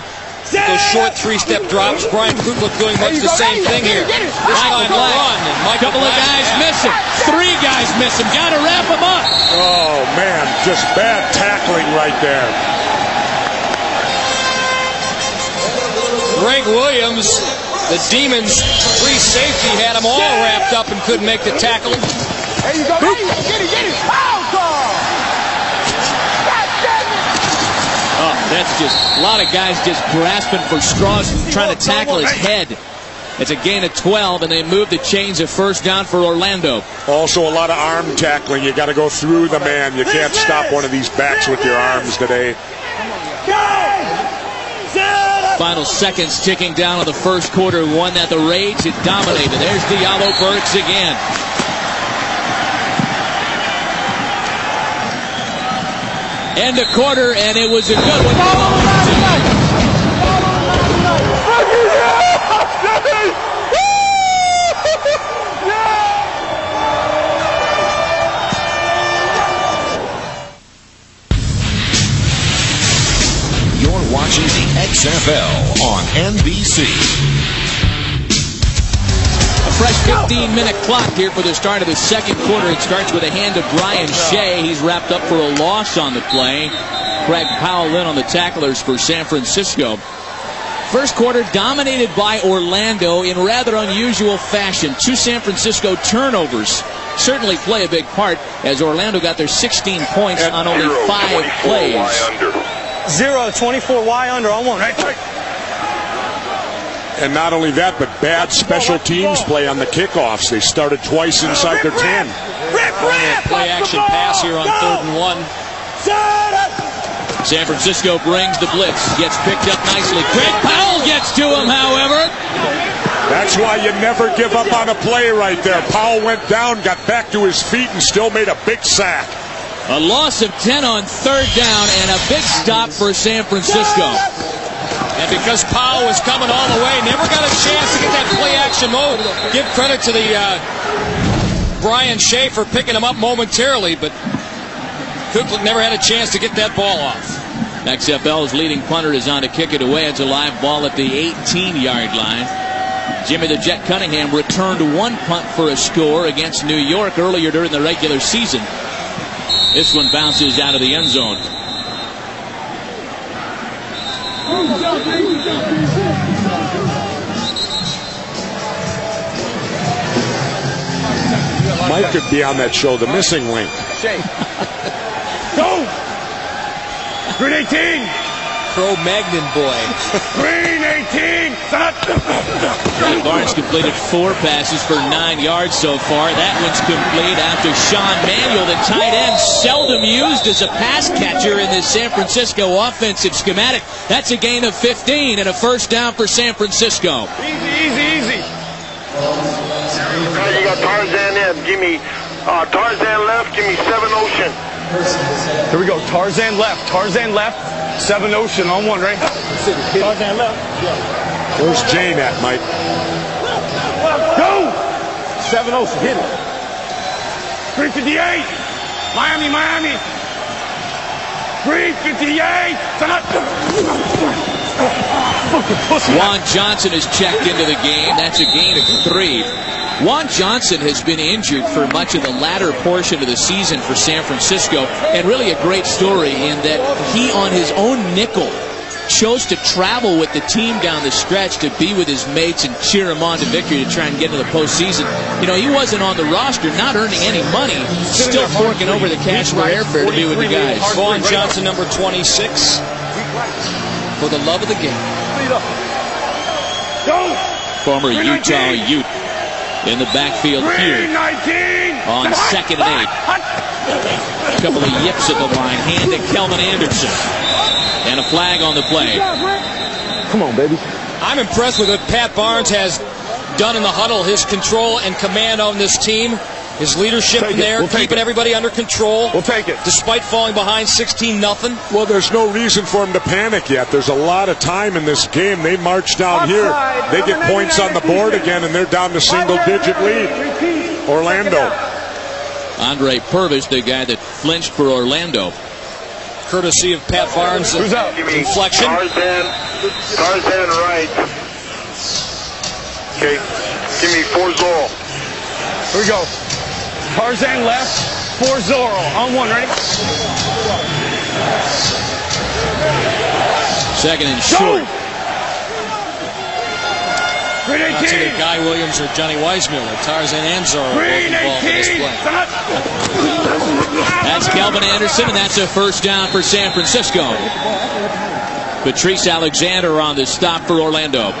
those short three-step drops. Brian Kuklick doing much the same thing here. This time to run. And couple of guys miss him. 3 guys miss him. Got to wrap him up. Oh, man, just bad tackling right there. Greg Williams, the Demons free safety, had him all wrapped up and couldn't make the tackle. There you go. There you go. Get it. Foul call. Oh, that's just a lot of guys just grasping for straws, trying to tackle his head. It's a gain of 12, and they move the chains of first down for Orlando. Also, a lot of arm tackling. You got to go through the man. You can't stop one of these backs with your arms today. Final seconds ticking down on the first quarter. One that the Raids had dominated. There's the Yellowbirds again. End of quarter, and it was a good one. You're watching the XFL on NBC. Fresh 15-minute clock here for the start of the second quarter. It starts with a hand of Brian Shea. He's wrapped up for a loss on the play. Craig Powell in on the tacklers for San Francisco. First quarter dominated by Orlando in rather unusual fashion. 2 San Francisco turnovers certainly play a big part as Orlando got their 16 points on only 5 plays. 0-24 under on one. Right. And not only that, but bad special teams play on the kickoffs. They started twice inside their 10. Play action pass here on 3rd and 1. San Francisco brings the blitz. Gets picked up nicely. Craig Powell gets to him, however. That's why you never give up on a play right there. Powell went down, got back to his feet, and still made a big sack. A loss of 10 on 3rd down and a big stop for San Francisco. And because Powell was coming all the way, never got a chance to get that play action mode. Give credit to the Brian Shea for picking him up momentarily, but Kuklick never had a chance to get that ball off. XFL's leading punter is on to kick it away. It's a live ball at the 18-yard line. Jimmy the Jet Cunningham returned 1 punt for a score against New York earlier during the regular season. This one bounces out of the end zone. Mike could be on that show, The Missing Link. Go! Green 18! Cro-Magnon boy. Green 18. Barnes completed 4 passes for 9 yards so far. That one's complete after Sean Manuel, the tight end, seldom used as a pass catcher in this San Francisco offensive schematic. That's a gain of 15 and a first down for San Francisco. Easy. You got Tarzan in. Give me Tarzan left. Give me 7 Ocean. Here we go. Tarzan left. 7 Ocean on 1, right? Tarzan left. Yeah. Where's Jane at, Mike? Go! 7 Ocean. Hit it. 358. Miami. 358. Juan Johnson has checked into the game. That's a gain of 3. Juan Johnson has been injured for much of the latter portion of the season for San Francisco, and really a great story in that he, on his own nickel, chose to travel with the team down the stretch to be with his mates and cheer him on to victory to try and get into the postseason. You know, he wasn't on the roster, not earning any money, still forking over the cash for airfare to be with the guys. Juan Johnson, number 26, for the love of the game. Former Utah Ute in the backfield here on 2nd and 8. A couple of yips at the line, hand to Kelvin Anderson. And a flag on the play. Come on, baby. I'm impressed with what Pat Barnes has done in the huddle, his control and command on this team, his leadership in there, keeping everybody under control. We'll take it. Despite falling behind 16-0. Well, there's no reason for him to panic yet. There's a lot of time in this game. They march down here. They get points on the board again, and they're down to single-digit lead. Orlando. Andre Purvis, the guy that flinched for Orlando. Courtesy of Pat Barnes' inflection. Tarzan right. Okay. Give me 4 Zorro. Here we go. Tarzan left, 4 Zorro. On 1, ready? 2nd and short. Not either Guy Williams or Johnny Weissmuller. Tarzan and Zorro both involved in this play. That's Kelvin Anderson, and that's a first down for San Francisco. Patrice Alexander on the stop for Orlando.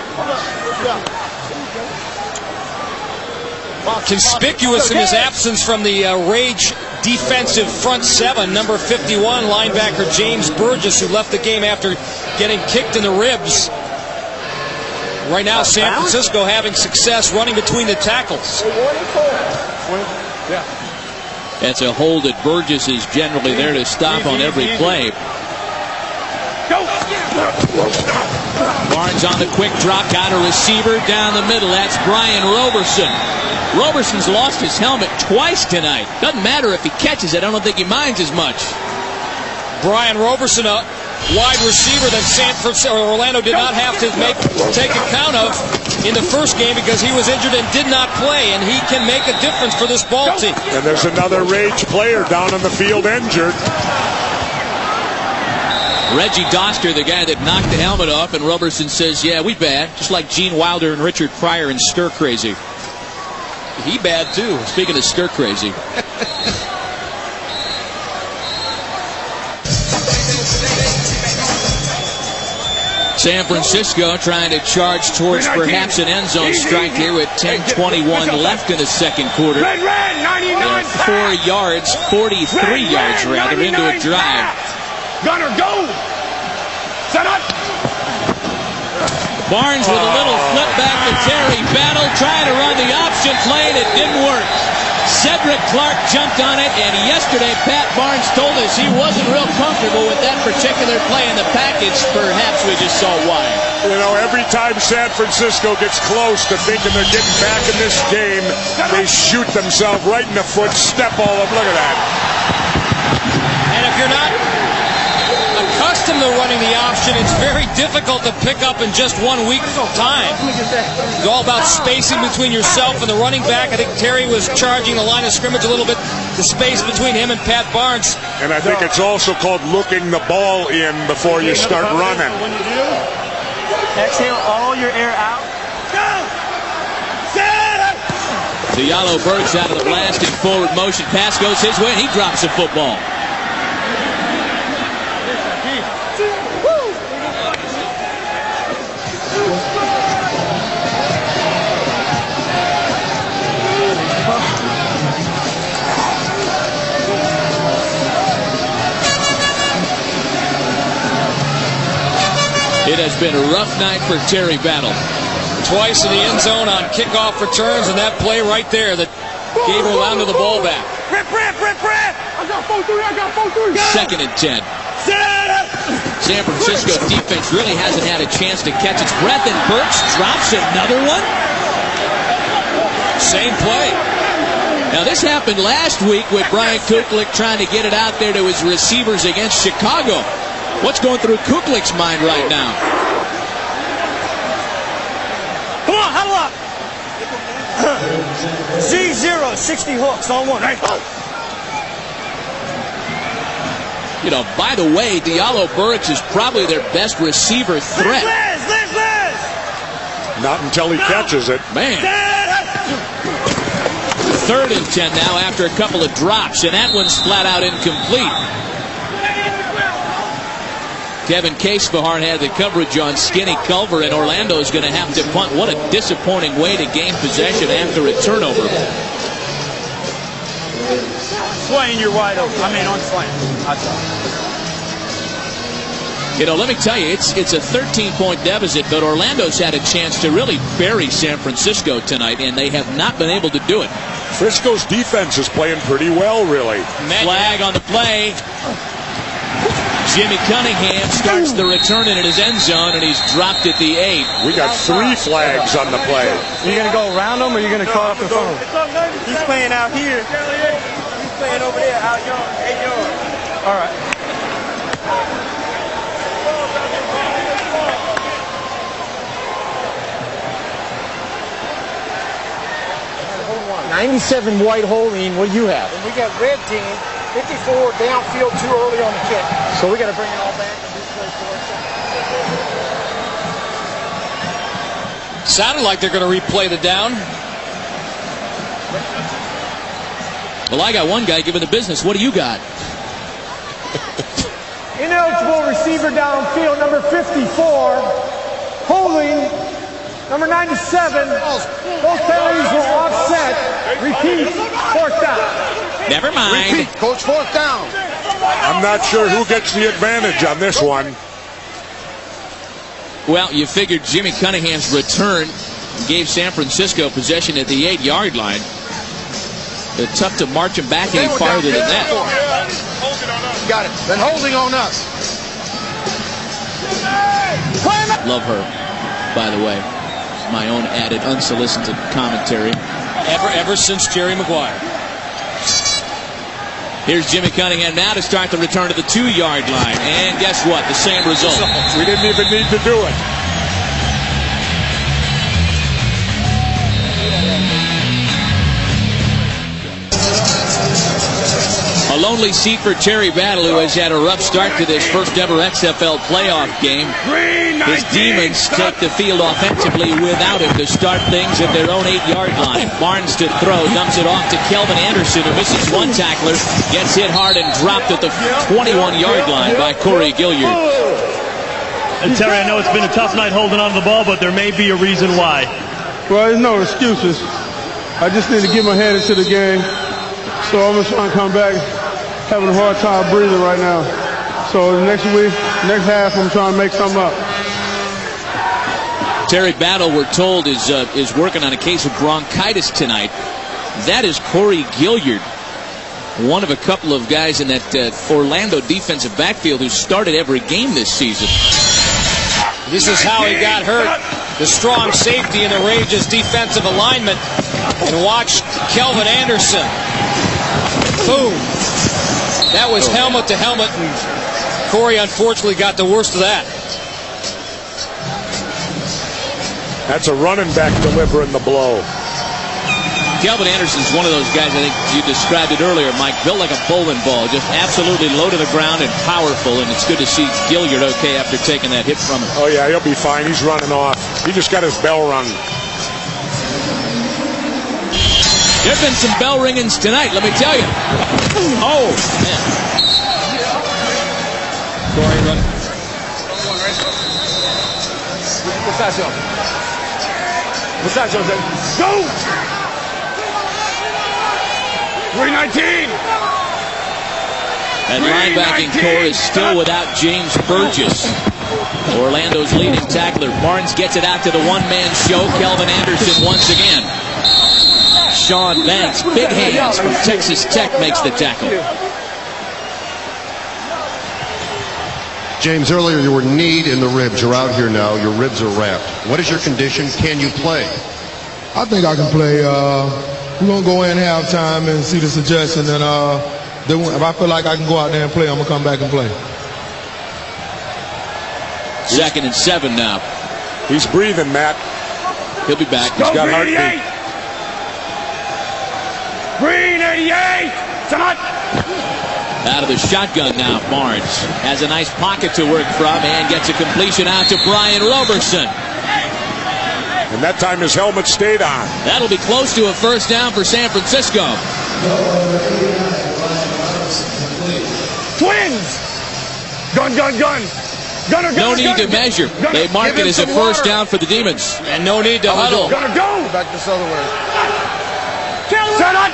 Conspicuous in his absence from the Rage defensive front 7, number 51, linebacker James Burgess, who left the game after getting kicked in the ribs. Right now, San Francisco having success running between the tackles. That's a hold that Burgess is generally there to stop on every play. Barnes on the quick drop, got a receiver down the middle. That's Brian Roberson. Roberson's lost his helmet twice tonight. Doesn't matter if he catches it. I don't think he minds as much. Brian Roberson, a wide receiver that Orlando did not have to take account of in the first game because he was injured and did not play, and he can make a difference for this ball team. And there's another Rage player down on the field injured. Reggie Doster, the guy that knocked the helmet off, and Roberson says, yeah, we bad. Just like Gene Wilder and Richard Pryor and Stir Crazy. He bad, too. Speaking of Stir Crazy. San Francisco trying to charge towards perhaps an end zone strike here with 10:21 left in the second quarter. 4 yards, 43 yards rather, into a drive. Gunner, go! Set up! Barnes with a little flip back to Terry. Battle trying to run the option play, and it didn't work. Cedric Clark jumped on it, and yesterday Pat Barnes told us he wasn't real comfortable with that particular play in the package. Perhaps we just saw why. You know, every time San Francisco gets close to thinking they're getting back in this game, they shoot themselves right in the foot, step all up. Look at that. And if you're not accustomed to running the option, it's very difficult to pick up in just 1 week time. It's all about spacing between yourself and the running back. I think Terry was charging the line of scrimmage a little bit, the space between him and Pat Barnes. And I think it's also called looking the ball in before you start running. When you do, exhale all your air out. Diallo Burks out of the blasting forward motion. Pass goes his way, and he drops the football. It has been a rough night for Terry Battle. Twice in the end zone on kickoff returns, and that play right there that gave Orlando the ball back. I got 4-3. 2nd and 10. San Francisco defense really hasn't had a chance to catch its breath, and Burks drops another one. Same play. Now, this happened last week with Brian Kuklick trying to get it out there to his receivers against Chicago. What's going through Kuklick's mind right now? Come on, huddle up. Z0, 60 hooks on one. Right. You know, by the way, Diallo Burks is probably their best receiver threat. Liz. Not until he catches it. Man. 3rd and 10 now after a couple of drops, and that one's flat out incomplete. Kevin Casebahar had the coverage on Skinny Culver, and Orlando is going to have to punt. What a disappointing way to gain possession after a turnover. Swaying, you're wide open. I mean, on slant. You know, let me tell you, it's a 13-point deficit, but Orlando's had a chance to really bury San Francisco tonight, and they have not been able to do it. Frisco's defense is playing pretty well, really. Flag on the play. Jimmy Cunningham starts the return in his end zone, and he's dropped at the 8. We got 3 flags on the play. Are you going to go around him, or are you going to call up in front of him? He's playing out here. He's playing over there, out yard, 8 yards. All right. 97 white holding. What do you have? And we got red team, 54 downfield too early on the kick. So we got to bring it all back. Sounded like they're going to replay the down. Well, I got one guy giving the business. What do you got? Ineligible receiver downfield, number 54. Holding, number 97. Those penalties will offset. Repeat, 4th down. Never mind. Repeat, coach, 4th down. I'm not sure who gets the advantage on this one. Well, you figured Jimmy Cunningham's return gave San Francisco possession at the 8-yard line. It's tough to march him back any farther than that. Got it. Then holding on us. Love her, by the way. My own added unsolicited commentary. Ever since Jerry Maguire. Here's Jimmy Cunningham now to start the return to the 2-yard line. And guess what? The same result. We didn't even need to do it. A lonely seat for Terry Battle, who has had a rough start to this first ever XFL playoff game. His Demons take the field offensively without him to start things at their own 8-yard line. Barnes to throw, dumps it off to Kelvin Anderson, who misses one tackler, gets hit hard and dropped at the 21-yard line by Corey Gilliard. And Terry, I know it's been a tough night holding on to the ball, but there may be a reason why. Well, there's no excuses. I just need to get my head into the game. So I'm just trying to come back, having a hard time breathing right now. So next week, next half, I'm trying to make something up. Terry Battle, we're told, is working on a case of bronchitis tonight. That is Corey Gilliard, one of a couple of guys in that Orlando defensive backfield who started every game this season. This is how he got hurt. The strong safety in the Rage's defensive alignment. And watch Kelvin Anderson. Boom. That was helmet to helmet, and Corey unfortunately got the worst of that. That's a running back delivering the blow. Kelvin Anderson's one of those guys, I think you described it earlier, Mike, built like a bowling ball, just absolutely low to the ground and powerful, and it's good to see Gilliard okay after taking that hit from him. Oh, yeah, he'll be fine. He's running off. He just got his bell rung. There have been some bell ringings tonight, let me tell you. Oh, man. Corey running. Go! 319! That linebacking core is still without James Burgess. Orlando's leading tackler. Barnes gets it out to the one-man show. Kelvin Anderson once again. Sean Banks, big hands from Texas Tech, makes the tackle. James, earlier you were kneed in the ribs. You're out here now. Your ribs are wrapped. What is your condition? Can you play? I think I can play. We're going to go in halftime and see the suggestion. And if I feel like I can go out there and play, I'm going to come back and play. 2nd and 7 now. He's breathing, Matt. He'll be back. He's got heartbeat. Green 88! Tonight! Out of the shotgun now, Barnes has a nice pocket to work from and gets a completion out to Brian Roberson. And that time his helmet stayed on. That'll be close to a first down for San Francisco. Twins! Gun, gun, gun! Gunner, gunner, no need gunner, to measure. Gunner, they mark it as a first down for the Demons. And no need to huddle. Gunner, go! Back this other way. Set up!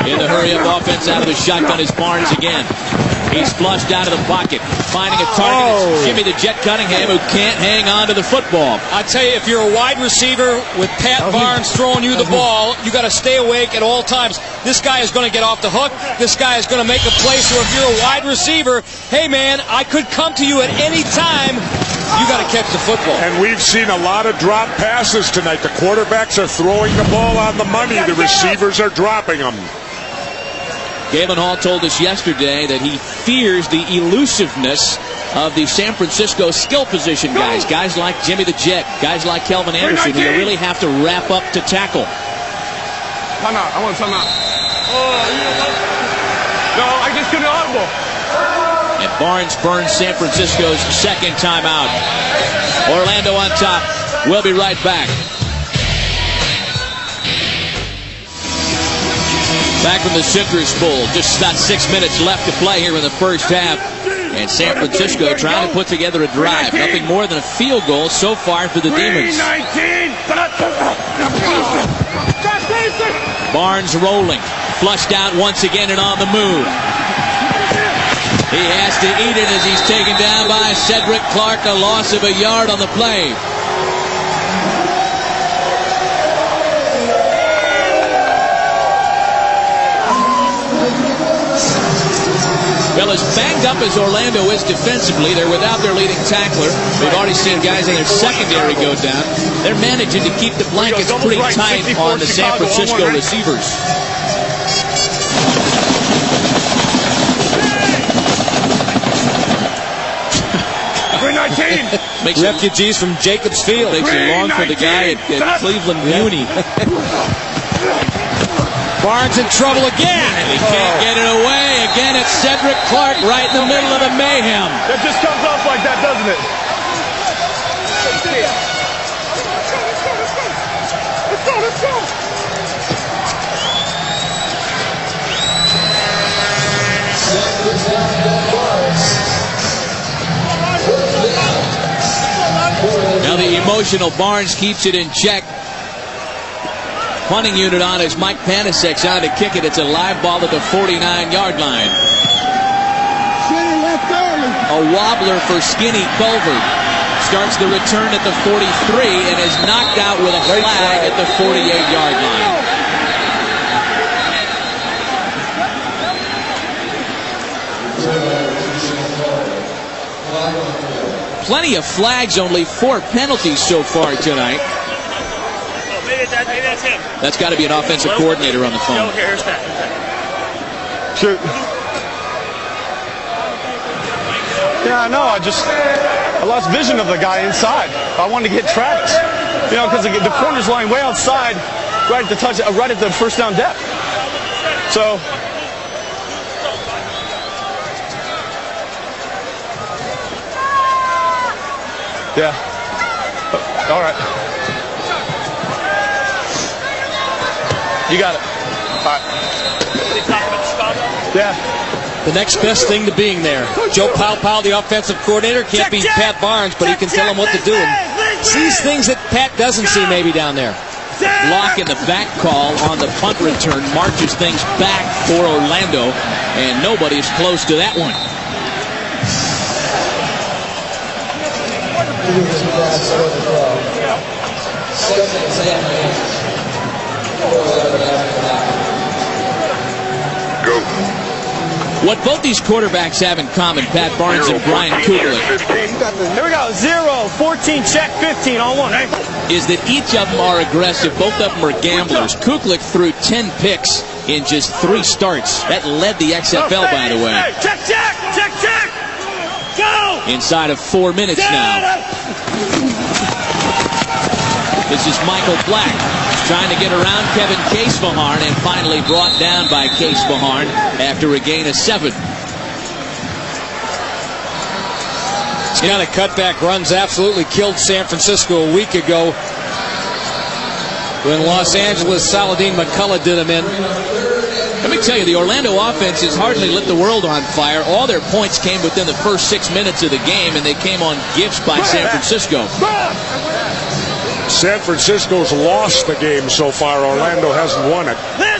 In the hurry-up offense out of the shotgun is Barnes again. He's flushed out of the pocket. Finding a target. It's Jimmy the Jet Cunningham, who can't hang on to the football. I tell you, if you're a wide receiver with Pat Barnes throwing you the ball, you got to stay awake at all times. This guy is going to get off the hook. This guy is going to make a play. So if you're a wide receiver, hey, man, I could come to you at any time. You got to catch the football. And we've seen a lot of drop passes tonight. The quarterbacks are throwing the ball on the money. The receivers are dropping them. Galen Hall told us yesterday that he fears the elusiveness of the San Francisco skill position guys. Guys like Jimmy the Jet, guys like Kelvin Anderson, who you really have to wrap up to tackle. Time out. I want time out. No, I just couldn't audible. And Barnes burns San Francisco's second timeout. Orlando on top. We'll be right back. Back from the Citrus Bowl. Just about 6 minutes left to play here in the first half. And San Francisco trying to put together a drive. Nothing more than a field goal so far for the Demons. Barnes rolling. Flushed out once again and on the move. He has to eat it as he's taken down by Cedric Clark. A loss of a yard on the play. Well, as banged up as Orlando is defensively, they're without their leading tackler. We've already seen guys in their secondary go down. They're managing to keep the blankets pretty tight on the San Francisco receivers. Refugees from Jacobs Field. Makes you long for the guy at Cleveland Muni. Barnes in trouble again. And he can't get it away. Again, it's Cedric Clark right in the middle of the mayhem. That just comes off like that, doesn't it? Let's go. Now the emotional Barnes keeps it in check. Punting unit on as Mike Panasek's on to kick it. It's a live ball at the 49-yard line. A wobbler for Skinny Culver. Starts the return at the 43 and is knocked out with a flag at the 48-yard line. Plenty of flags, only 4 penalties so far tonight. Maybe that's him. That's got to be an offensive coordinator on the phone. No, here's that. Shoot. Yeah, I know. I lost vision of the guy inside. I wanted to get Travis. You know, because the corner's lying way outside, right at the first down depth. So. Yeah. All right. You got it. All right. Yeah. The next best thing to being there. Joe Powell, the offensive coordinator, can't beat Pat Barnes, but he can tell him what to do and sees things that Pat doesn't see maybe down there. Block in the back call on the punt return marches things back for Orlando, and nobody is close to that one. What both these quarterbacks have in common, Pat Barnes and Brian Kuklick, Here we go. 0, 14, check, 15 on one. is that each of them are aggressive. Both of them are gamblers. Kuklick threw 10 picks in just 3 starts. That led the XFL, by the way. Check, check, check, check. Go. Inside of 4 minutes now. This is Michael Black trying to get around Kevin Casefaharn and finally brought down by Casefaharn after a gain of 7. This kind of cutback runs absolutely killed San Francisco a week ago when Los Angeles Saladin McCullough did him in. Let me tell you, the Orlando offense has hardly lit the world on fire. All their points came within the first 6 minutes of the game, and they came on gifts by San Francisco. San Francisco's lost the game so far. Orlando hasn't won it. Liz.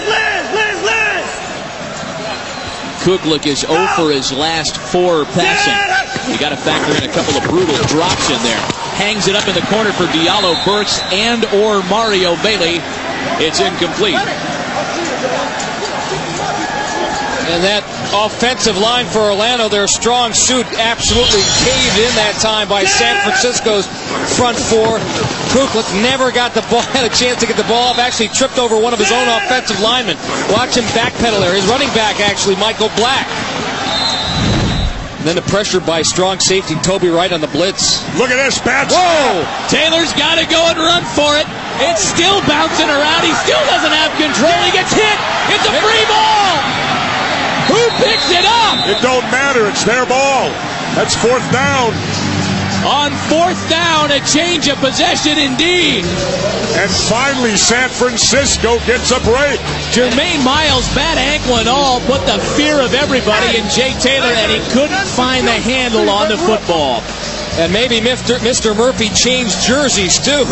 Kuklick is 0 for his last 4 passing. You got to factor in a couple of brutal drops in there. Hangs it up in the corner for Diallo Burks and or Mario Bailey. It's incomplete. And that offensive line for Orlando, their strong suit, absolutely caved in that time by San Francisco's front 4. Kuklick never got the ball, had a chance to get the ball off, actually tripped over one of his own offensive linemen. Watch him backpedal there. His running back, actually, Michael Black. And then the pressure by strong safety Toby Wright on the blitz. Look at this, Pat. Whoa! Taylor's got to go and run for it. It's still bouncing around. He still doesn't have control. He gets hit. It's a free ball. Who picks it up? It don't matter. It's their ball. That's 4th down. On 4th down, a change of possession indeed. And finally, San Francisco gets a break. Jermaine Miles, bad ankle and all, put the fear of everybody in Jay Taylor, and he couldn't find the handle on the football. And maybe Mr. Murphy changed jerseys, too.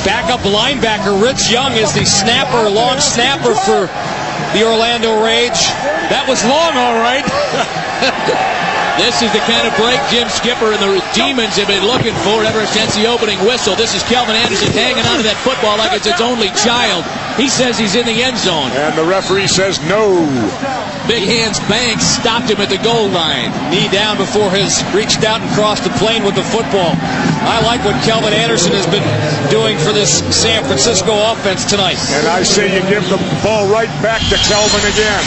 Backup linebacker Rich Young is the snapper, long snapper for the Orlando Rage. That was long, all right. This is the kind of break Jim Skipper and the Demons have been looking for ever since the opening whistle. This is Kelvin Anderson hanging onto that football like it's its only child. He says he's in the end zone. And the referee says no. Big Hands Banks stopped him at the goal line. Knee down before his reached out and crossed the plane with the football. I like what Kelvin Anderson has been doing for this San Francisco offense tonight. And I say you give the ball right back to Kelvin again.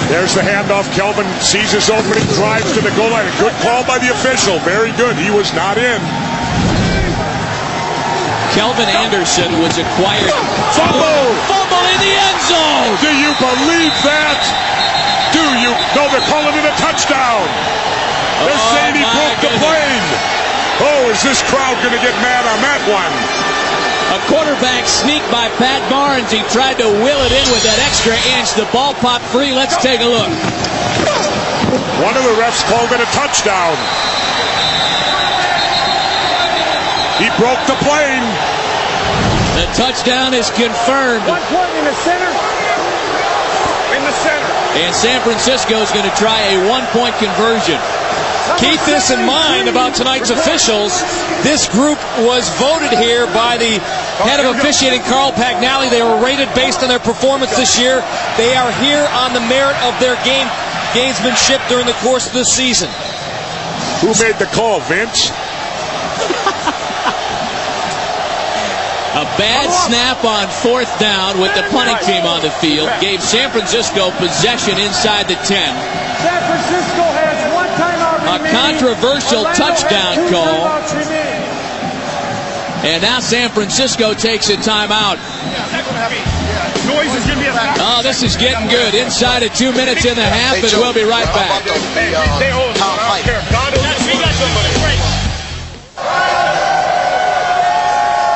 There's the handoff. Kelvin sees his opening, drives to the goal line. A good call by the official. Very good. He was not in. Kelvin Anderson was acquired. Fumble in the end zone. Do you believe that? Do you? No, they're calling it a touchdown. They're saying he broke the plane. Oh, is this crowd going to get mad on that one? A quarterback sneak by Pat Barnes. He tried to will it in with that extra inch. The ball popped free. Let's take a look. One of the refs called it a touchdown. He broke the plane. The touchdown is confirmed. 1 point in the center. In the center. And San Francisco is going to try a 1-point conversion. Keep this in mind about tonight's officials. This group was voted here by the head of officiating, Carl Pagnelli. They were rated based on their performance this year. They are here on the merit of their gamesmanship during the course of the season. Who made the call, Vince? A bad snap on 4th down with the punting team on the field gave San Francisco possession inside the 10. San Francisco has 1 timeout remaining. A controversial touchdown call. And now San Francisco takes a timeout. Oh, this is getting good. Inside of 2 minutes in the half, and we'll be right back.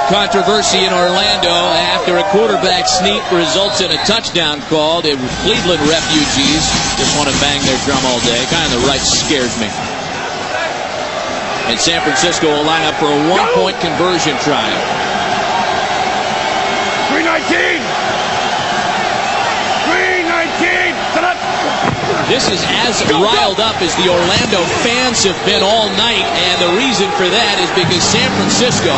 Controversy in Orlando after a quarterback sneak results in a touchdown call. The Cleveland refugees just want to bang their drum all day. Kind of the right scares me. And San Francisco will line up for a 1-point conversion try. 319. This is as riled up as the Orlando fans have been all night, and the reason for that is because San Francisco,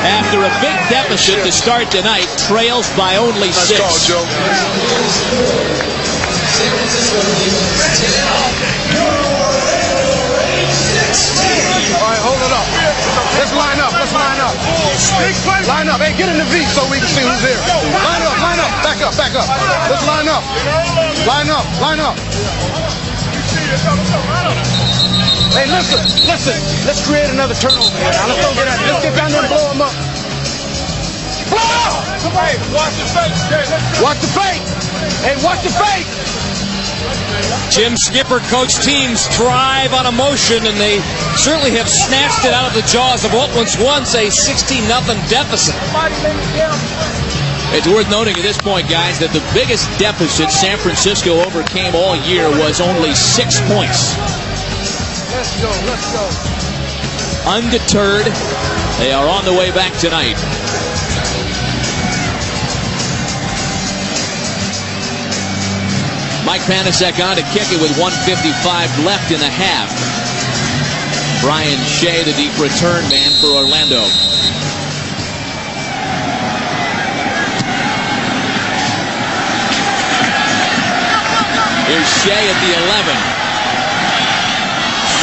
after a big deficit to start tonight, trails by only 6. All right, hold it up. Let's line up. Let's line up. Line up. Hey, get in the V so we can see who's here. Line up. Line up. Back up. Back up. Let's line up. Line up. Line up. Hey, listen. Listen. Let's create another turnover here. Now let's go get at it. Let's get down there and blow them up. Blow up! Hey, watch the fake. Watch the fake. Hey, watch the fake. Jim Skipper coached teams thrive on emotion, and they certainly have snatched it out of the jaws of what was once a 16-0 deficit. It's worth noting at this point, guys, that the biggest deficit San Francisco overcame all year was only 6 points. Let's go. Let's go. Undeterred, they are on the way back tonight. Mike Panasek on to kick it with 1:55 left in the half. Brian Shea, the deep return man for Orlando. Here's Shea at the 11.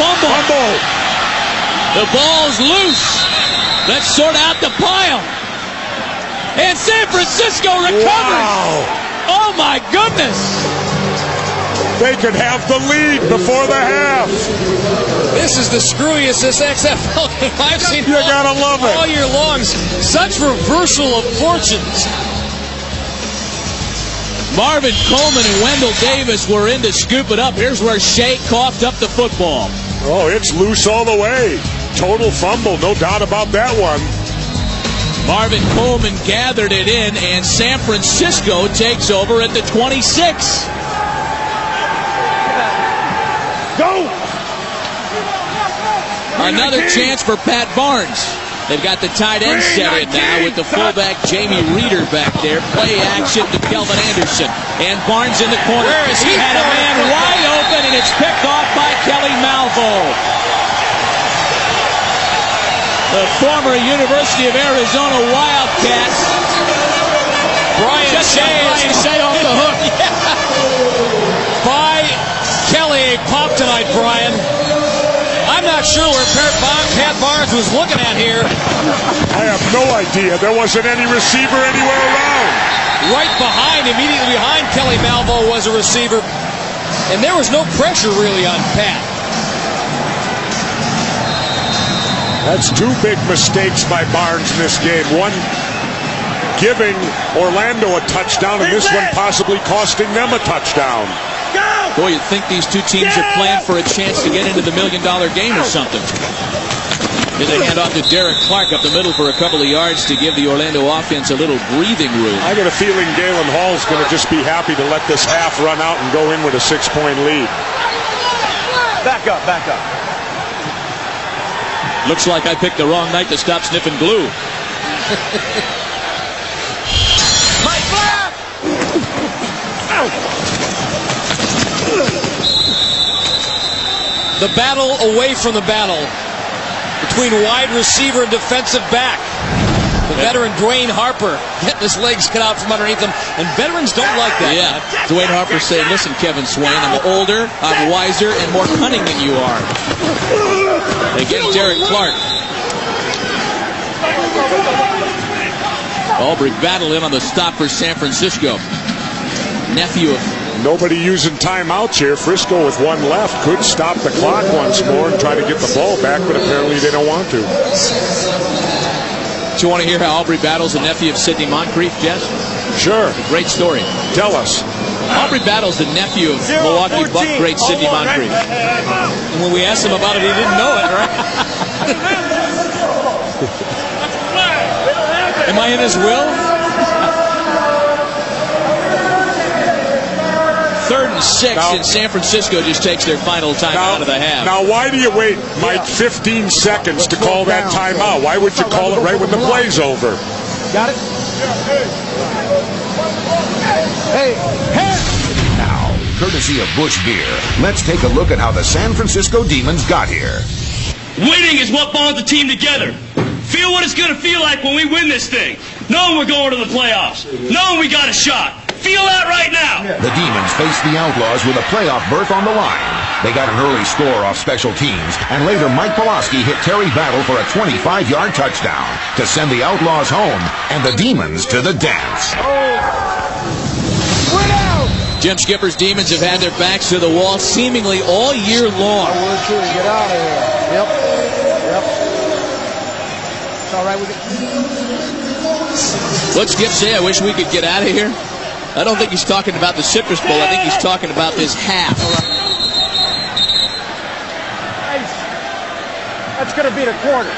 Fumble. The ball's loose. Let's sort out the pile. And San Francisco recovers. Wow. Oh my goodness. They could have the lead before the half. This is the screwiest XFL game I've seen. You gotta love it all year long. Such reversal of fortunes. Marvin Coleman and Wendell Davis were in to scoop it up. Here's where Shea coughed up the football. Oh, it's loose all the way. Total fumble, no doubt about that one. Marvin Coleman gathered it in, and San Francisco takes over at the 26. Go! Another chance for Pat Barnes. They've got the tight end set in now with the fullback Jamie Reeder back there. Play action to Kelvin Anderson. And Barnes in the corner. He had a man wide open, and it's picked off by Kelly Malvo. The former University of Arizona Wildcats. Brian Shea off the hook. By Kelly. Pop tonight, Brian. I'm not sure where Pat Barnes was looking at here. I have no idea. There wasn't any receiver anywhere around. Right behind, immediately behind Kelly Malvo was a receiver. And there was no pressure really on Pat. That's 2 big mistakes by Barnes in this game. One giving Orlando a touchdown, and this one possibly costing them a touchdown. Boy, you'd think these two teams are playing for a chance to get into the $1 million game or something. Then they hand off to Derek Clark up the middle for a couple of yards to give the Orlando offense a little breathing room. I got a feeling Galen Hall's going to just be happy to let this half run out and go in with a 6-point lead. Back up, back up. Looks like I picked the wrong night to stop sniffing glue. Mike, flat! The battle away from the battle between wide receiver and defensive back. The veteran Dwayne Harper getting his legs cut out from underneath him, and veterans don't like that. Yeah, Dwayne Harper saying, listen, Kevin Swain, I'm older, I'm wiser, and more cunning than you are. They get Derek Clark. Aubrey battle in on the stop for San Francisco. Nephew of... Nobody using timeouts here. Frisco with 1 left could stop the clock once more and try to get the ball back, but apparently they don't want to. Do you want to hear how Aubrey battles the nephew of Sidney Moncrief, Jess? Sure. It's a great story. Tell us. Aubrey battles the nephew of Milwaukee Buck great Sidney Moncrief. And when we asked him about it, he didn't know it, right? Am I in his will? 3rd and 6, now, and San Francisco just takes their final time out of the half. Now, why do you wait, Mike, 15 seconds to call that timeout? Why would you call it right when the play's over? Got it? Hey, hey! Now, courtesy of Busch Beer. Let's take a look at how the San Francisco Demons got here. Winning is what bonds the team together. Feel what it's going to feel like when we win this thing. Knowing we're going to the playoffs. Knowing we got a shot. Feel that right now. The Demons faced the Outlaws with a playoff berth on the line. They got an early score off special teams, and later Mike Pulaski hit Terry Battle for a 25-yard touchdown to send the Outlaws home and the Demons to the dance. Jim Skipper's Demons have had their backs to the wall seemingly all year long. I would too. Get out of here. Yep. It's all right with it. What's Skip say? I wish we could get out of here. I don't think he's talking about the Citrus Bowl. I think he's talking about this half. That's going to be the quarter.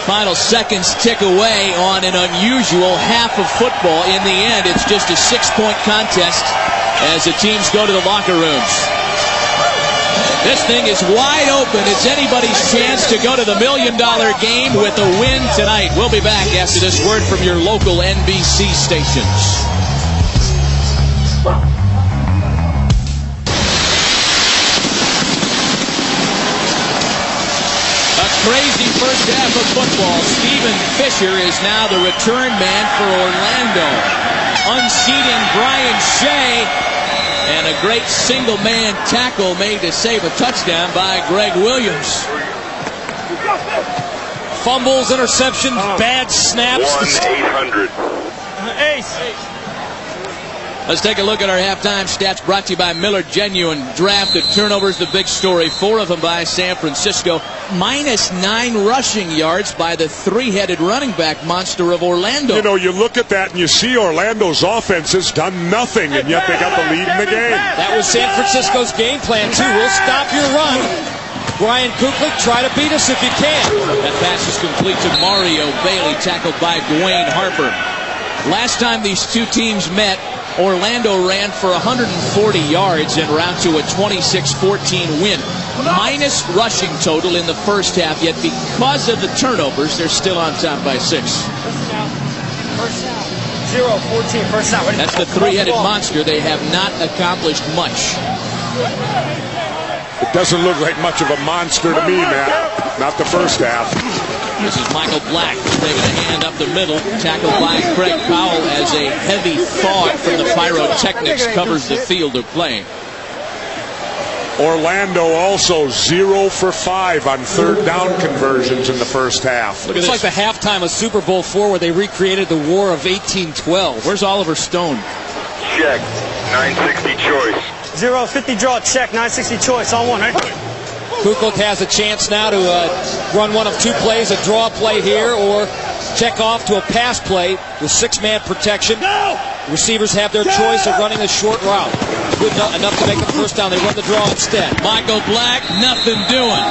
Final seconds tick away on an unusual half of football. In the end, it's just a 6-point contest as the teams go to the locker rooms. This thing is wide open. It's anybody's chance to go to the $1 million game with a win tonight. We'll be back after this word from your local NBC stations. Crazy first half of football. Steven Fisher is now the return man for Orlando. Unseating Brian Shea. And a great single-man tackle made to save a touchdown by Greg Williams. Fumbles, interceptions, bad snaps. 1-800. Ace. Let's take a look at our halftime stats brought to you by Miller Genuine Draft. The turnovers, the big story. 4 of them by San Francisco. -9 rushing yards by the three-headed running back monster of Orlando. You know, you look at that and you see Orlando's offense has done nothing, and yet they got the lead in the game. That was San Francisco's game plan, too. We'll stop your run. Brian Kuklick, try to beat us if you can. That pass is complete to Mario Bailey, tackled by Dwayne Harper. Last time these two teams met, Orlando ran for 140 yards en route to a 26-14 win. Minus rushing total in the first half, yet because of the turnovers, they're still on top by 6. First down. 0-14, first down. That's the three-headed monster. They have not accomplished much. It doesn't look like much of a monster to me, Matt. Not the first half. This is Michael Black taking a hand up the middle, tackled by Craig Powell as a heavy thaw from the Pyrotechnics covers the field of play. Orlando also 0 for 5 on third down conversions in the first half. It's like the halftime of Super Bowl IV where they recreated the War of 1812. Where's Oliver Stone? Check. 960 choice. 0-50 draw, check. 960 choice on one, right? Kuklick has a chance now to run one of two plays, a draw play here, or check off to a pass play with 6-man protection. Receivers have their choice of running a short route. Good enough to make the first down. They run the draw instead. Michael Black, nothing doing.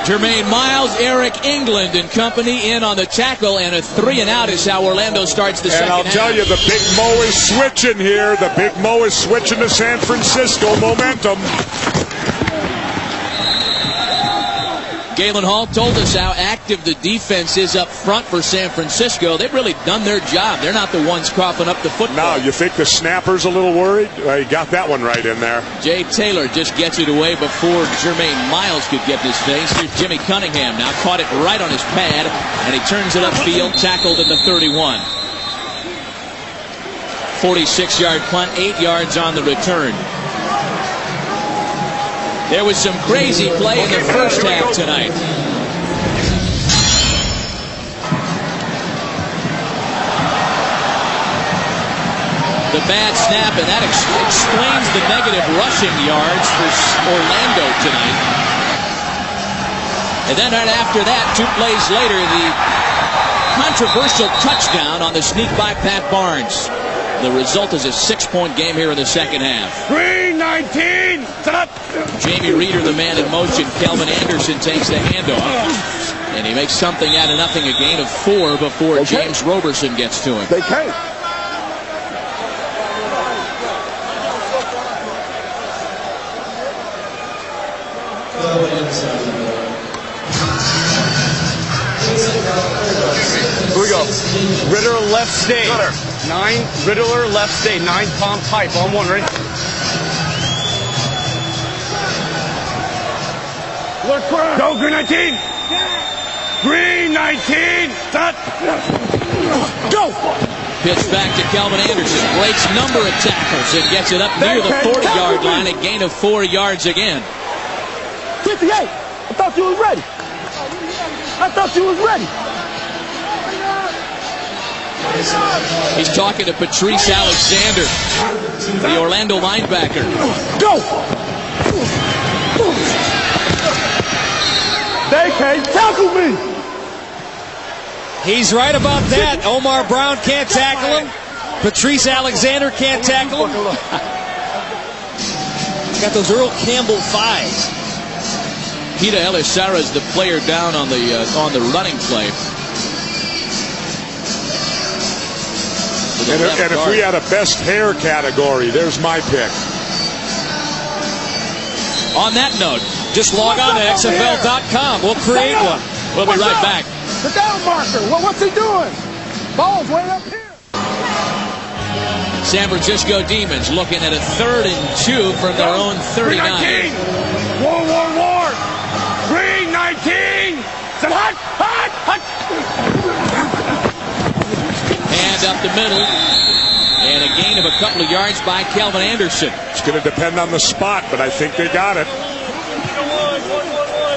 Jermaine Miles, Eric England and company in on the tackle, and a 3-and-out is how Orlando starts the second half. And I'll tell you, the Big Mo is switching here. The Big Mo is switching to San Francisco momentum. Galen Hall told us how active the defense is up front for San Francisco. They've really done their job. They're not the ones coughing up the football. Now, you think the snapper's a little worried? He got that one right in there. Jay Taylor just gets it away before Jermaine Miles could get his face. Here's Jimmy Cunningham now. Caught it right on his pad, and he turns it upfield, tackled in the 31. 46-yard punt, 8 yards on the return. There was some crazy play in the first half tonight. The bad snap, and that explains the negative rushing yards for Orlando tonight. And then right after that, 2 plays later, the controversial touchdown on the sneak by Pat Barnes. The result is a 6-point game here in the second half. 3-19. Stop. Jamie Reeder, the man in motion. Kelvin Anderson takes the handoff. And he makes something out of nothing, a gain of 4 before James Roberson gets to him. They can't. Here we go. Riddler left stage. 9, Riddler left stage. 9 palm pipe on 1, ready? Go, green 19. Green 19. Set. Go. Pitch back to Calvin Anderson. Breaks number of tackles and gets it up near the 40-yard line. A gain of 4 yards again. 58. I thought you was ready. He's talking to Patrice Alexander, the Orlando linebacker. Go. They can't tackle me. He's right about that. Omar Brown can't tackle him. Patrice Alexander can't tackle him. Got those Earl Campbell 5s. Hida Elisara is the player down on the running play. And if we had a best hair category, there's my pick. On that note, just log on to XFL.com. We'll create one. We'll be right back. The down marker. What's he doing? Ball's way up here. San Francisco Demons looking at a 3rd and 2 from their own 39. War. Green 19. Some hot. Hand up the middle. And a gain of a couple of yards by Calvin Anderson. It's going to depend on the spot, but I think they got it.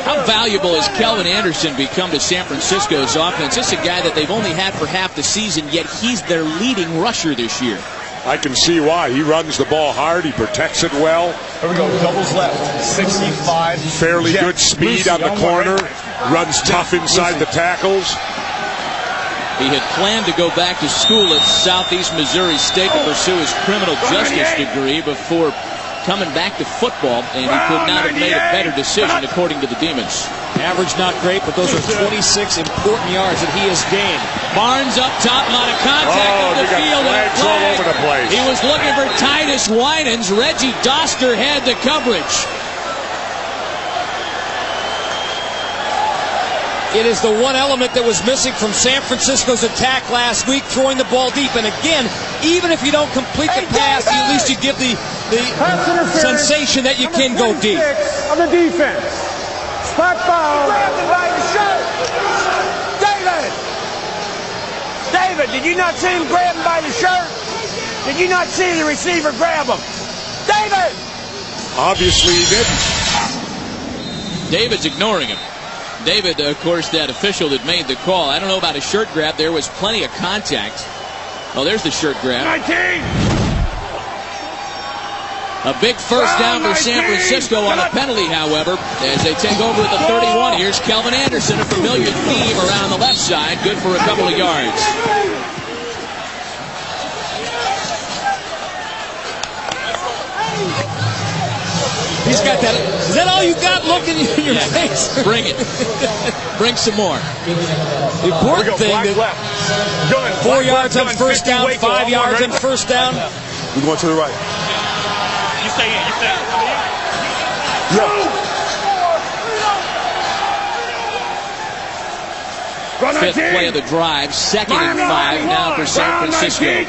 How valuable has Calvin Anderson become to San Francisco's offense? This is a guy that they've only had for half the season, yet he's their leading rusher this year. I can see why. He runs the ball hard. He protects it well. Here we go. Doubles left. 65. Fairly good speed on the corner. Runs tough inside the tackles. He had planned to go back to school at Southeast Missouri State to pursue his criminal justice degree before coming back to football, and he could not have made a better decision, according to the Demons. Average not great, but those are 26 important yards that he has gained. Barnes up top, a lot of contact in the field. Flags all over the place. He was looking for Titus Winans. Reggie Doster had the coverage. It is the one element that was missing from San Francisco's attack last week, throwing the ball deep. And again, even if you don't complete the pass, at least you give the sensation that you can go deep. On the defense. Spot foul. Grab him by the shirt. David, did you not see him grab him by the shirt? Did you not see the receiver grab him? David! Obviously he didn't. David's ignoring him. David, of course, that official that made the call. I don't know about a shirt grab. There was plenty of contact. Oh, there's the shirt grab. 19. A big first down for San Francisco on a penalty, however, as they take over at the 31. Here's Calvin Anderson, a familiar theme around the left side. Good for a couple of yards. He's got that. Is that all you got looking in your face? Bring it. Bring some more. The important thing that 4 yards on first down, 5 yards on first down. We're going to the right. You stay in. Fifth play of the drive. 2nd and 5 now for San Francisco.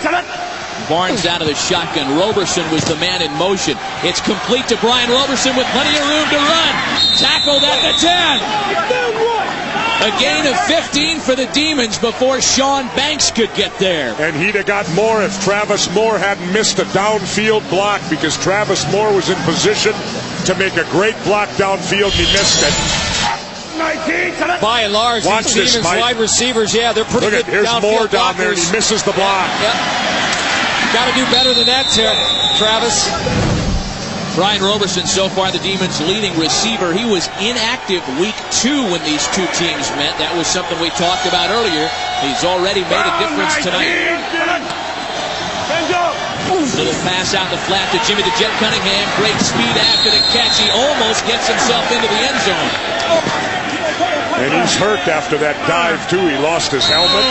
Barnes out of the shotgun. Roberson was the man in motion. It's complete to Brian Roberson with plenty of room to run. Tackled at the 10. A gain of 15 for the Demons before Sean Banks could get there. And he'd have got more if Travis Moore hadn't missed a downfield block, because Travis Moore was in position to make a great block downfield and he missed it. By and large, these Demons wide receivers, they're pretty good. Here's Moore down there and he misses the block. Yep. Got to do better than that, Travis. Brian Roberson, so far the Demons' leading receiver. He was inactive week 2 when these two teams met. That was something we talked about earlier. He's already made a difference tonight. Little pass out the flat to Jimmy the Jet Cunningham. Great speed after the catch. He almost gets himself into the end zone. And he's hurt after that dive, too. He lost his helmet.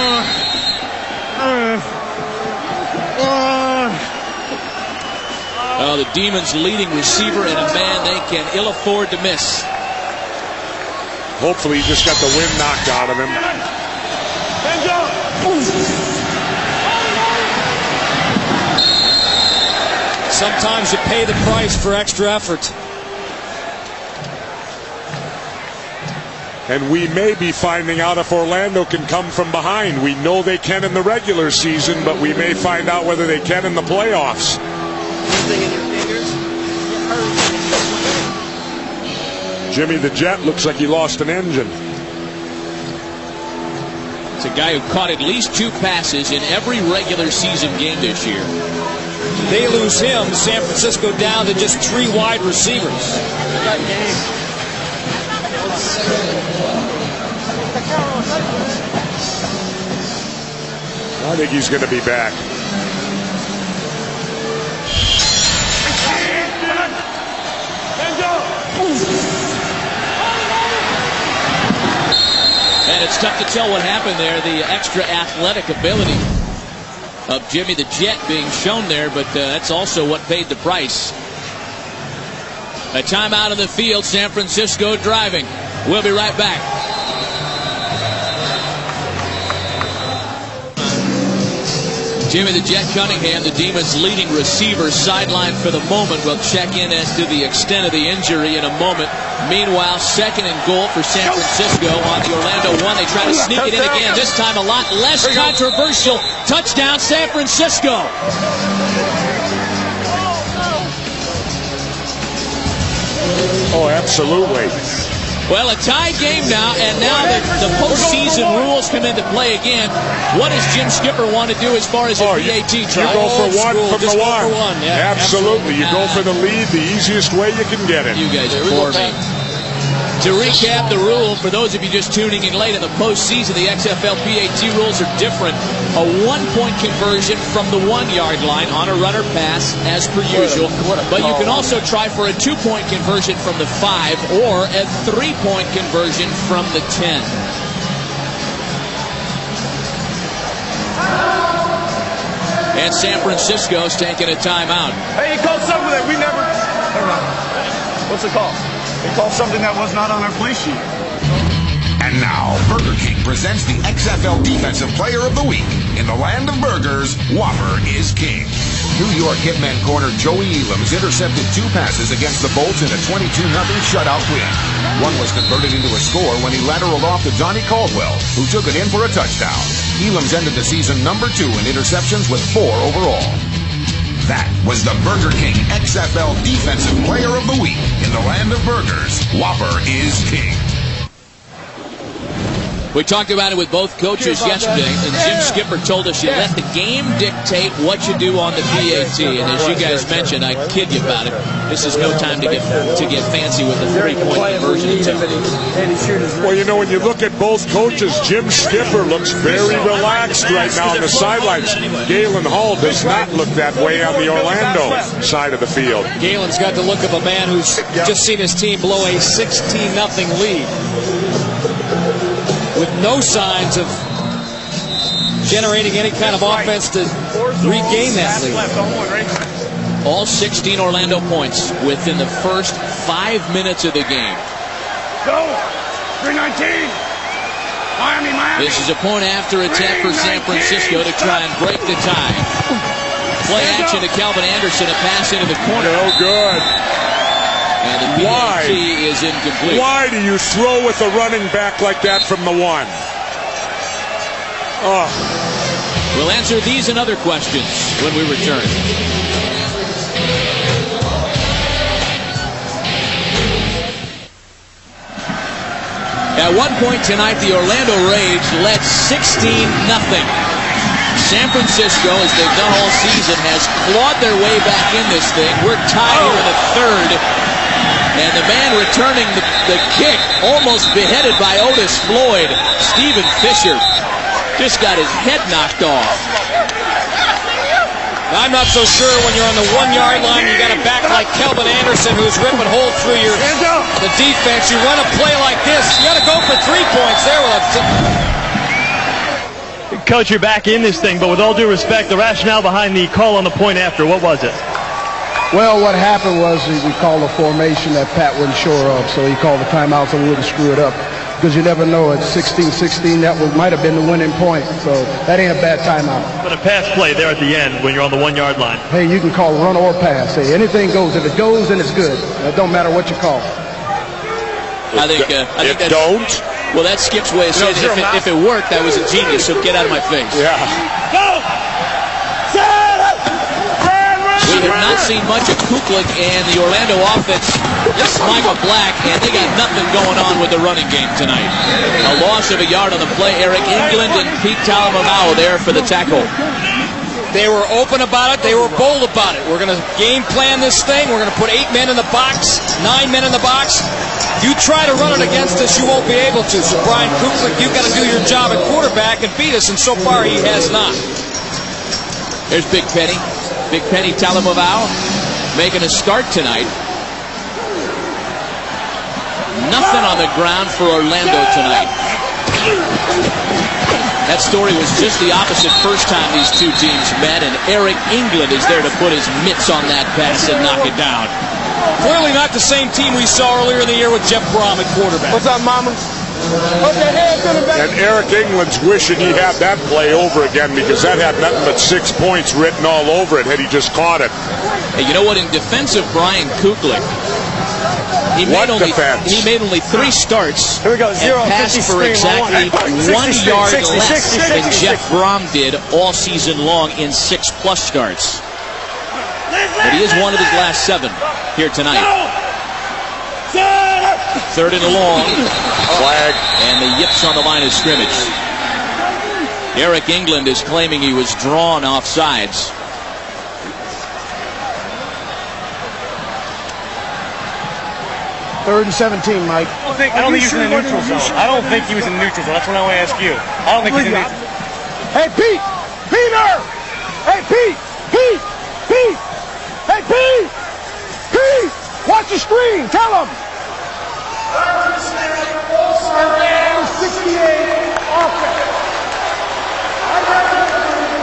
The Demons' leading receiver and a man they can ill afford to miss. Hopefully he just got the wind knocked out of him. Sometimes you pay the price for extra effort. And we may be finding out if Orlando can come from behind. We know they can in the regular season, but we may find out whether they can in the playoffs. Jimmy the Jet looks like he lost an engine. It's a guy who caught at least 2 passes in every regular season game this year. They lose him. San Francisco down to just 3 wide receivers. I think he's going to be back. And it's tough to tell what happened there. The extra athletic ability of Jimmy the Jet being shown there, but that's also what paid the price. A timeout on the field. San Francisco driving. We'll be right back. Jimmy the Jet Cunningham, the Demons' leading receiver, sidelined for the moment. We'll check in as to the extent of the injury in a moment. Meanwhile, 2nd and goal for San Francisco on the Orlando 1. They try to sneak it in again. This time a lot less controversial. Touchdown, San Francisco. Oh, absolutely. Well, a tie game now, and now that the postseason rules come into play again, what does Jim Skipper want to do as far as a PAT try? You go for one from the one. Yeah, absolutely. You go for the lead the easiest way you can get it. You guys are for me. To recap the rule, for those of you just tuning in late in the postseason, the XFL PAT rules are different. A 1-point conversion from the 1-yard line on a runner pass, as per usual. But you can also try for a 2-point conversion from the 5 or a 3-point conversion from the 10. And San Francisco's taking a timeout. Hey, he called something that we never... What's it called? They called something that was not on our play sheet. And now, Burger King presents the XFL Defensive Player of the Week. In the land of burgers, Whopper is king. New York Hitman corner Joey Elam's intercepted 2 passes against the Bolts in a 22-0 shutout win. One was converted into a score when he lateraled off to Donnie Caldwell, who took it in for a touchdown. Elam's ended the season number 2 in interceptions with 4 overall. That was the Burger King XFL Defensive Player of the Week. In the land of burgers, Whopper is king. We talked about it with both coaches yesterday, and Jim Skipper told us you let the game dictate what you do on the PAT. And as you guys mentioned, I kid you about it, this is no time to get fancy with a 3-point conversion attempt. Well, you know, when you look at both coaches, Jim Skipper looks very relaxed right now on the sidelines. Galen Hall does not look that way on the Orlando side of the field. Galen's got the look of a man who's just seen his team blow a 16-0 lead, with no signs of generating any kind of offense to regain that lead. All 16 Orlando points within the first 5 minutes of the game. Go! 319! Miami! This is a point after attack for San Francisco to try and break the tie. Play action to Calvin Anderson, a pass into the corner. No good. And the PAT is incomplete. Why do you throw with a running back like that from the 1? Oh. We'll answer these and other questions when we return. At one point tonight, the Orlando Rage led 16-0. San Francisco, as they've done all season, has clawed their way back in this thing. We're tied here in the 3rd. And the man returning the kick, almost beheaded by Otis Floyd, Stephen Fisher, just got his head knocked off. I'm not so sure when you're on the 1-yard line, you got a back like Calvin Anderson who's ripping holes through the defense. You run a play like this, you got to go for 3 points there. Coach, you're back in this thing, but with all due respect, the rationale behind the call on the point after, what was it? Well, what happened was we called a formation that Pat wasn't sure of, so he called the timeout so we wouldn't screw it up. because you never know. At 16-16, that might have been the winning point. So that ain't a bad timeout. But a pass play there at the end when you're on the 1 yard line. Hey, you can call run or pass. Hey, anything goes. If it goes, then it's good. It don't matter what you call. I think that don't. Well, that Skip's way of saying if it worked, that was a genius. So get out of my face. Yeah. Go! We have not seen much of Kuklick and the Orlando offense. This is Michael Black, and they got nothing going on with the running game tonight. A loss of a yard on the play. Eric England and Pete Talamamao there for the tackle. They were open about it. They were bold about it. We're going to game plan this thing. We're going to put 8 men in the box, 9 men in the box. You try to run it against us, you won't be able to. So, Brian Kuklick, you've got to do your job at quarterback and beat us, and so far he has not. There's Big Penny. Big Penny Talamamao making a start tonight. Nothing on the ground for Orlando tonight. That story was just the opposite first time these two teams met, and Eric England is there to put his mitts on that pass and knock it down. Clearly not the same team we saw earlier in the year with Jeff Brohm at quarterback. What's up, mama? Put your hands in the back. And Eric England's wishing he had that play over again because that had nothing but 6 points written all over it had he just caught it. Hey, you know what? In defense of Brian Kuklick, he made only 3 starts. Here we go. 0, and passed for exactly 1 yard less than Jeff Brohm did all season long in 6+ starts. But he is one of his last 7 here tonight. 3rd and long. Flag. And the yips on the line of scrimmage. Eric England is claiming he was drawn offsides. Third and 17, Mike. I don't think he was in the neutral zone. I don't think he was in the neutral zone. That's what I want to ask you. I don't think he's in the neutral zone. Hey, Pete! Peter! Hey, Pete! Pete! Pete! Hey, Pete! Pete! Watch the screen! Tell him! 68 offense.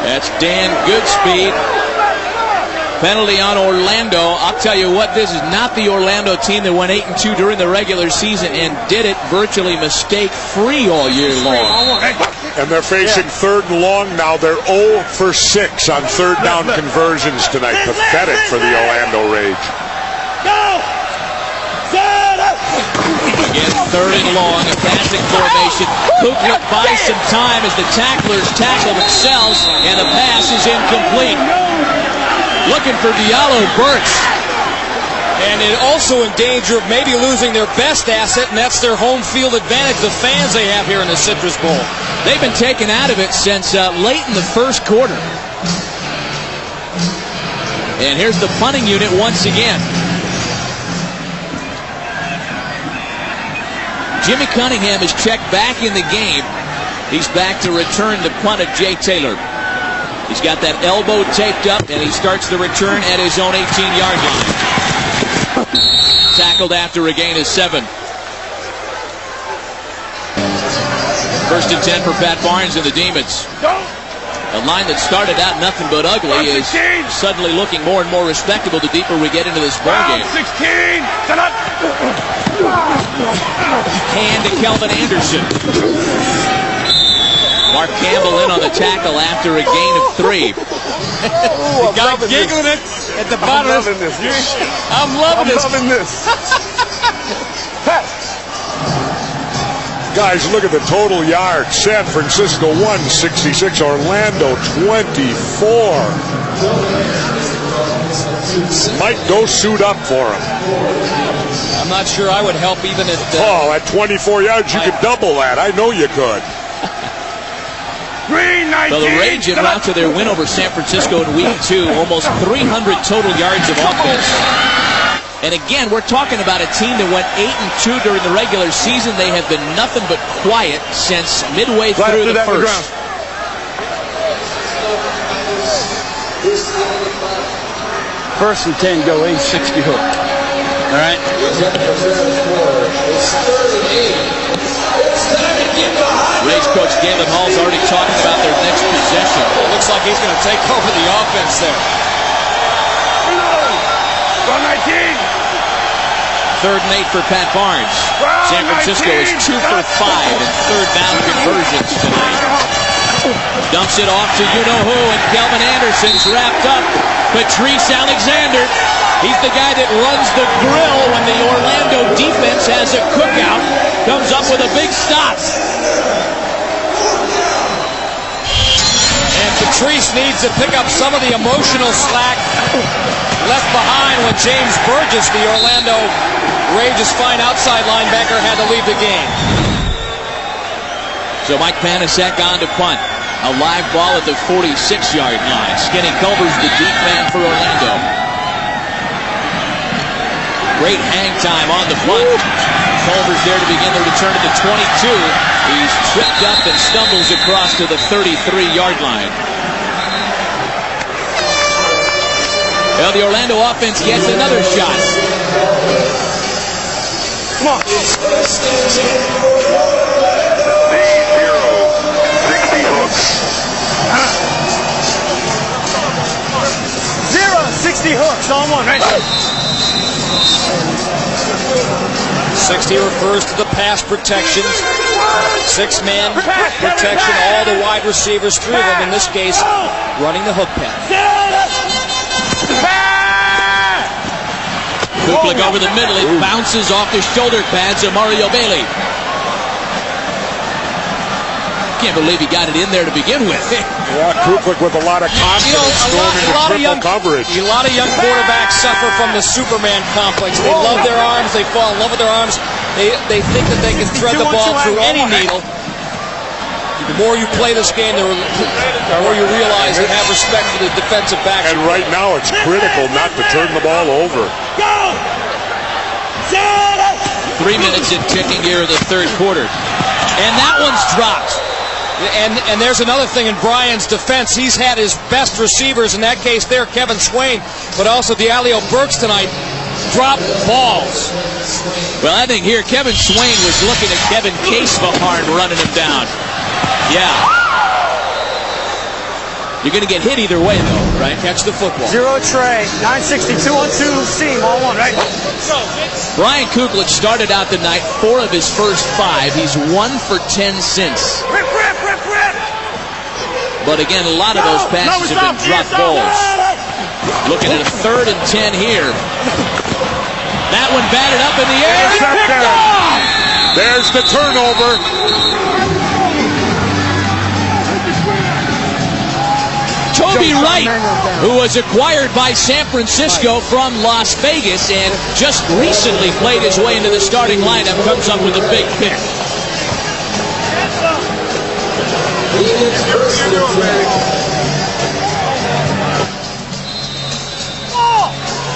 That's Dan Goodspeed. Penalty on Orlando. I'll tell you what, this is not the Orlando team that went 8-2 during the regular season and did it virtually mistake-free all year long. And they're facing 3rd and long now. They're 0 for 6 on 3rd down conversions tonight. Pathetic for the Orlando Rage. Again, 3rd and long, a passing formation. Kuklick buys some time as the tacklers tackle themselves, and the pass is incomplete. Looking for Diallo Burks. And it also in danger of maybe losing their best asset, and that's their home field advantage, the fans they have here in the Citrus Bowl. They've been taken out of it since late in the first quarter. And here's the punting unit once again. Jimmy Cunningham is checked back in the game. He's back to return the punt of Jay Taylor. He's got that elbow taped up, and he starts the return at his own 18-yard line. Tackled after a gain of 7. 1st and 10 for Pat Barnes and the Demons. A line that started out nothing but ugly is suddenly looking more and more respectable the deeper we get into this ballgame. 16! Hand to Kelvin Anderson. Mark Campbell in on the tackle after a gain of 3. The guy giggling it at the bottom of this. I'm loving this. Guys, look at the total yards. San Francisco 166, Orlando 24. Mike, go suit up for him. I'm not sure I would help even at... at 24 yards, you could double that. I know you could. So the Rage en route to their win over San Francisco in week 2, almost 300 total yards of offense. And again, we're talking about a team that went 8-2 during the regular season. They have been nothing but quiet since midway through the first. First and 10, go 860 hook. All right. Rage coach Galen Hall's already talking about their next possession. It looks like he's going to take over the offense there. Go 19. 3rd and 8 for Pat Barnes. San Francisco is 2 for 5 in third down conversions tonight. Dumps it off to you-know-who, and Kelvin Anderson's wrapped up. Patrice Alexander, he's the guy that runs the grill when the Orlando defense has a cookout. Comes up with a big stop. And Patrice needs to pick up some of the emotional slack left behind when James Burgess, the Orlando Rage's fine outside linebacker, had to leave the game. So Mike Panasek on to punt. A live ball at the 46-yard line. Skinny Culver's the deep man for Orlando. Great hang time on the punt. Culver's there to begin the return at the 22. He's tripped up and stumbles across to the 33-yard line. Well, the Orlando offense gets another shot. Come on. 60 hooks on one, right? 60 refers to the pass protection. 6-man protection, all the wide receivers, 3 of them in this case, running the hook pass. Kuklick over the middle, it bounces off the shoulder pads of Mario Bailey. Can't believe he got it in there to begin with. Yeah, Kuklick with a lot of confidence going into triple coverage. A lot of young quarterbacks suffer from the Superman complex. They love their arms. They fall in love with their arms. They think that they can thread the ball through any needle. The more you play this game, the more you realize and have respect for the defensive backs. And right now, it's critical not to turn the ball over. 3 minutes in ticking here in the third quarter. And that one's dropped. And there's another thing in Brian's defense. He's had his best receivers, in that case there, Kevin Swain, but also Dialio Burks tonight, drop balls. Well, I think here Kevin Swain was looking at Kevin Casefaharn running him down. Yeah. You're going to get hit either way, though, right? Catch the football. 0 tray, 962 on 2, seam, all one, right? Brian Kuklick started out the night 4 of his first 5. He's 1 for 10 since. Rip. But again, a lot of those passes have been dropped balls. Looking at a 3rd and 10 here. That one batted up in the air. There's the turnover. Toby Wright, who was acquired by San Francisco from Las Vegas and just recently played his way into the starting lineup, comes up with a big pick.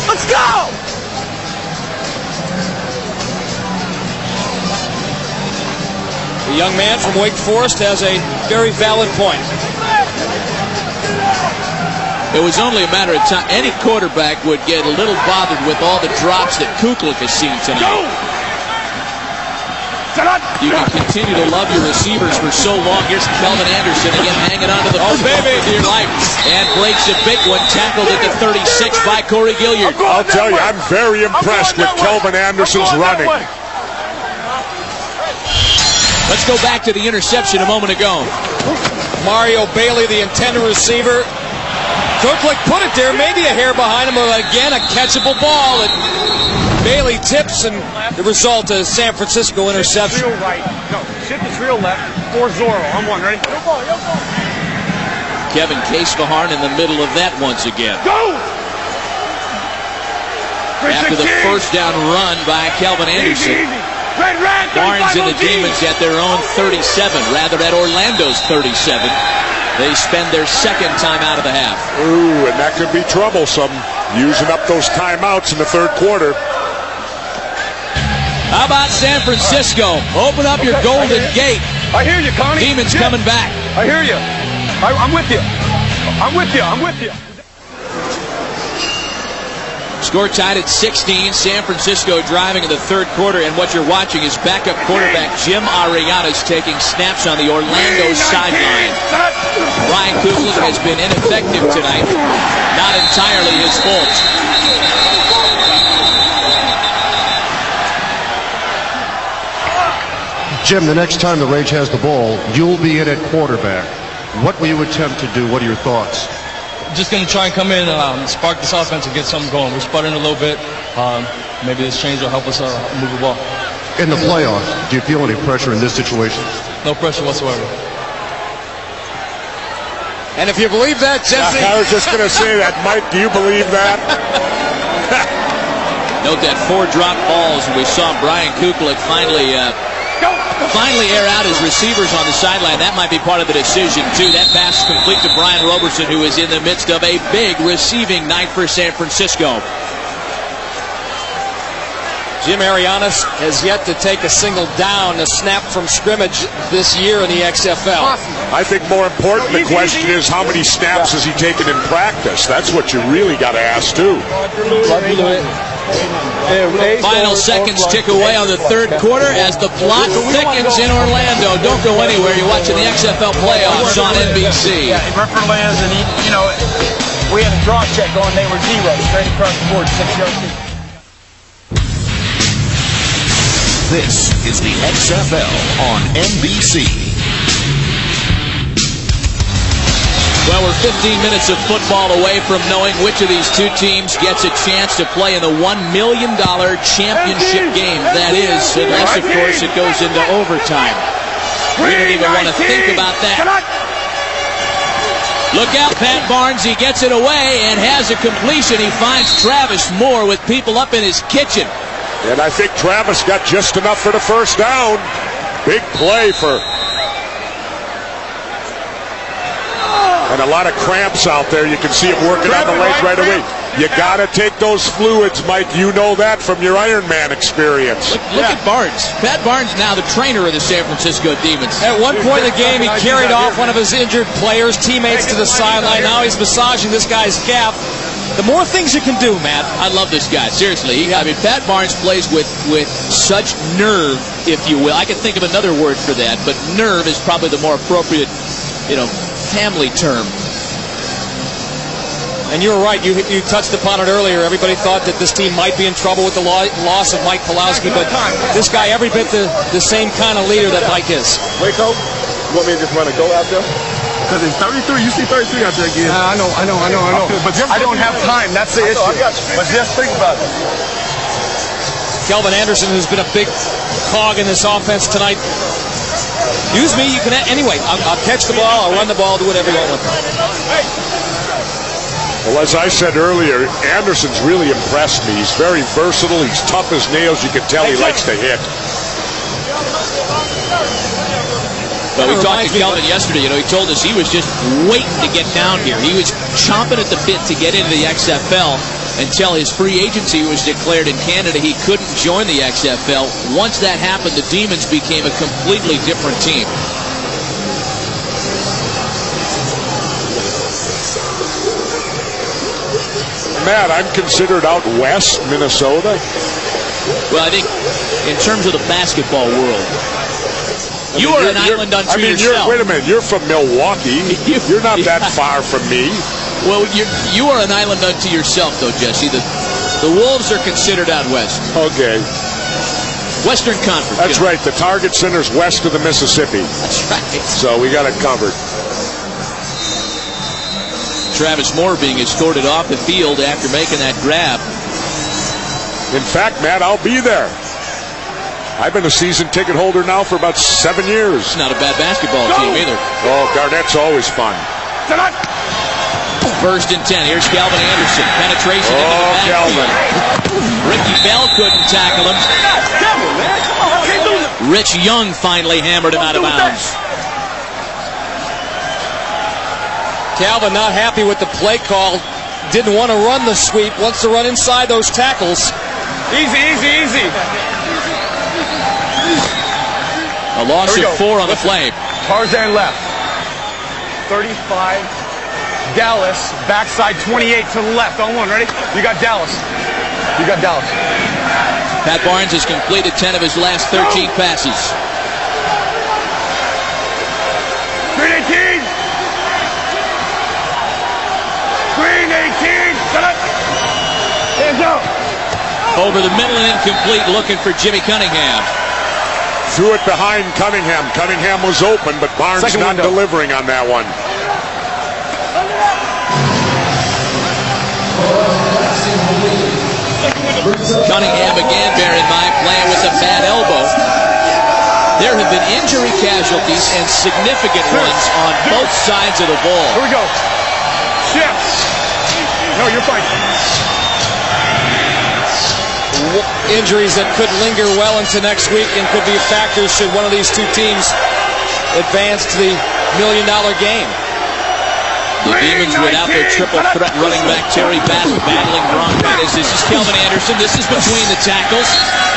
Let's go! The young man from Wake Forest has a very valid point. It was only a matter of time. Any quarterback would get a little bothered with all the drops that Kuklick has seen tonight. You can continue to love your receivers for so long. Here's Kelvin Anderson again hanging onto the football for your life and breaks a big one, tackled at the 36 by Corey Gilliard. I'll tell you, I'm very impressed with Kelvin Anderson's running. Let's go back to the interception a moment ago. Mario Bailey, the intended receiver. Kuklick put it there, maybe a hair behind him, but again, a catchable ball. And Bailey tips, and the result is San Francisco interception. Real right. No, shift is real left. 4 Zorro. I'm one, ready? Kevin Casefaharn in the middle of that once again. Go! After the first down run by Kelvin Anderson. Barnes and the Demons at their own 37, rather at Orlando's 37. They spend their second time out of the half. Ooh, and that could be troublesome, using up those timeouts in the third quarter. How about San Francisco? Open up your golden gate. I hear you, Connie. Demons coming back. I hear you. I'm with you. I'm with you. I'm with you. Score tied at 16. San Francisco driving in the third quarter, and what you're watching is backup quarterback Jim Ariana's taking snaps on the Orlando sideline. Brian Kuklick has been ineffective tonight. Not entirely his fault. Jim, the next time the Rage has the ball, you'll be in at quarterback. What will you attempt to do? What are your thoughts? Just going to try and come in, spark this offense and get something going. We're sputtering a little bit. Maybe this change will help us move the ball. In the playoffs, do you feel any pressure in this situation? No pressure whatsoever. And if you believe that, Jesse... I was just going to say that. Mike, do you believe that? Note that 4 drop balls, and we saw Brian Kuklick finally air out his receivers on the sideline. That might be part of the decision, too. That pass is complete to Brian Robertson, who is in the midst of a big receiving night for San Francisco. Jim Arianes has yet to take a single down, a snap from scrimmage this year in the XFL. I think more important, the question is how many snaps has he taken in practice? That's what you really got to ask, too. Final seconds tick away on the third quarter as the plot thickens in Orlando. Don't go anywhere. You're watching the XFL playoffs on NBC. Yeah, Ripperlands, and we had a draw check going. They were 0 straight across the board, 6 yards. This is the XFL on NBC. Well, we're 15 minutes of football away from knowing which of these two teams gets a chance to play in the $1 million championship game. That is, unless, of course, it goes into overtime. We don't even want to think about that. Look out, Pat Barnes. He gets it away and has a completion. He finds Travis Moore with people up in his kitchen. And I think Travis got just enough for the first down. Big play for... And a lot of cramps out there. You can see him working on the legs right away. You got to take those fluids, Mike. You know that from your Ironman experience. Look at Barnes. Pat Barnes now the trainer of the San Francisco Demons. At one point in the game, he carried off one of his injured players, teammates to the sideline. Now he's massaging this guy's calf. The more things you can do, Matt. I love this guy, seriously. I mean, Pat Barnes plays with such nerve, if you will. I can think of another word for that, but nerve is probably the more appropriate, family term. And you were right. You touched upon it earlier. Everybody thought that this team might be in trouble with the loss of Mike Pawlowski, but this guy, every bit the same kind of leader that Mike is. Wait, Coach. You want me to just run a go out there? Because in 33, you see 33 out there again. I know. But I don't have time. That's the issue. I got you. But just think about it. Kelvin Anderson, who's been a big cog in this offense tonight. Use me. You can anyway. I'll catch the ball. I'll run the ball. Do whatever you want with it. Well, as I said earlier, Anderson's really impressed me. He's very versatile. He's tough as nails. You can tell he likes to hit. Well, we talked to Kelvin yesterday. He told us he was just waiting to get down here. He was chomping at the bit to get into the XFL until his free agency was declared in Canada. He couldn't join the XFL. Once that happened, the Demons became a completely different team. Matt, I'm considered out west, Minnesota. Well, I think in terms of the basketball world, you are an island unto yourself. Wait a minute, you're from Milwaukee. You're not that far from me. Well, you are an island unto yourself, though, Jesse. The Wolves are considered out west. Okay. Western Conference. That's right. The Target Center's west of the Mississippi. That's right. So we got it covered. Travis Moore being escorted off the field after making that grab. In fact, Matt, I'll be there. I've been a season ticket holder now for about 7 years. It's not a bad basketball team either. Oh, Garnett's always fun. First and 10. Here's Calvin Anderson. Penetration into the backfield. Ricky Bell couldn't tackle him. Rich Young finally hammered him out of bounds. Calvin not happy with the play call. Didn't want to run the sweep. Wants to run inside those tackles. Easy. A loss of 4 on the play. Tarzan left. 35. Dallas. Backside 28 to the left. On one. Ready? You got Dallas. Pat Barnes has completed 10 of his last 13 passes. Green 18. Green 18. Shut up. Hands up. Over the middle and incomplete, looking for Jimmy Cunningham. Threw it behind Cunningham. Cunningham was open, but Barnes not delivering on that one. Cunningham again, bear in mind, playing with a bad elbow. There have been injury casualties and significant ones on both sides of the ball. Here we go. Shift. No, you're fine. Injuries that could linger well into next week and could be factors should one of these two teams advance to the $1 million game. The Demons without their triple threat running back Terry Bass battling bronchitis. This is Kelvin Anderson. This is between the tackles.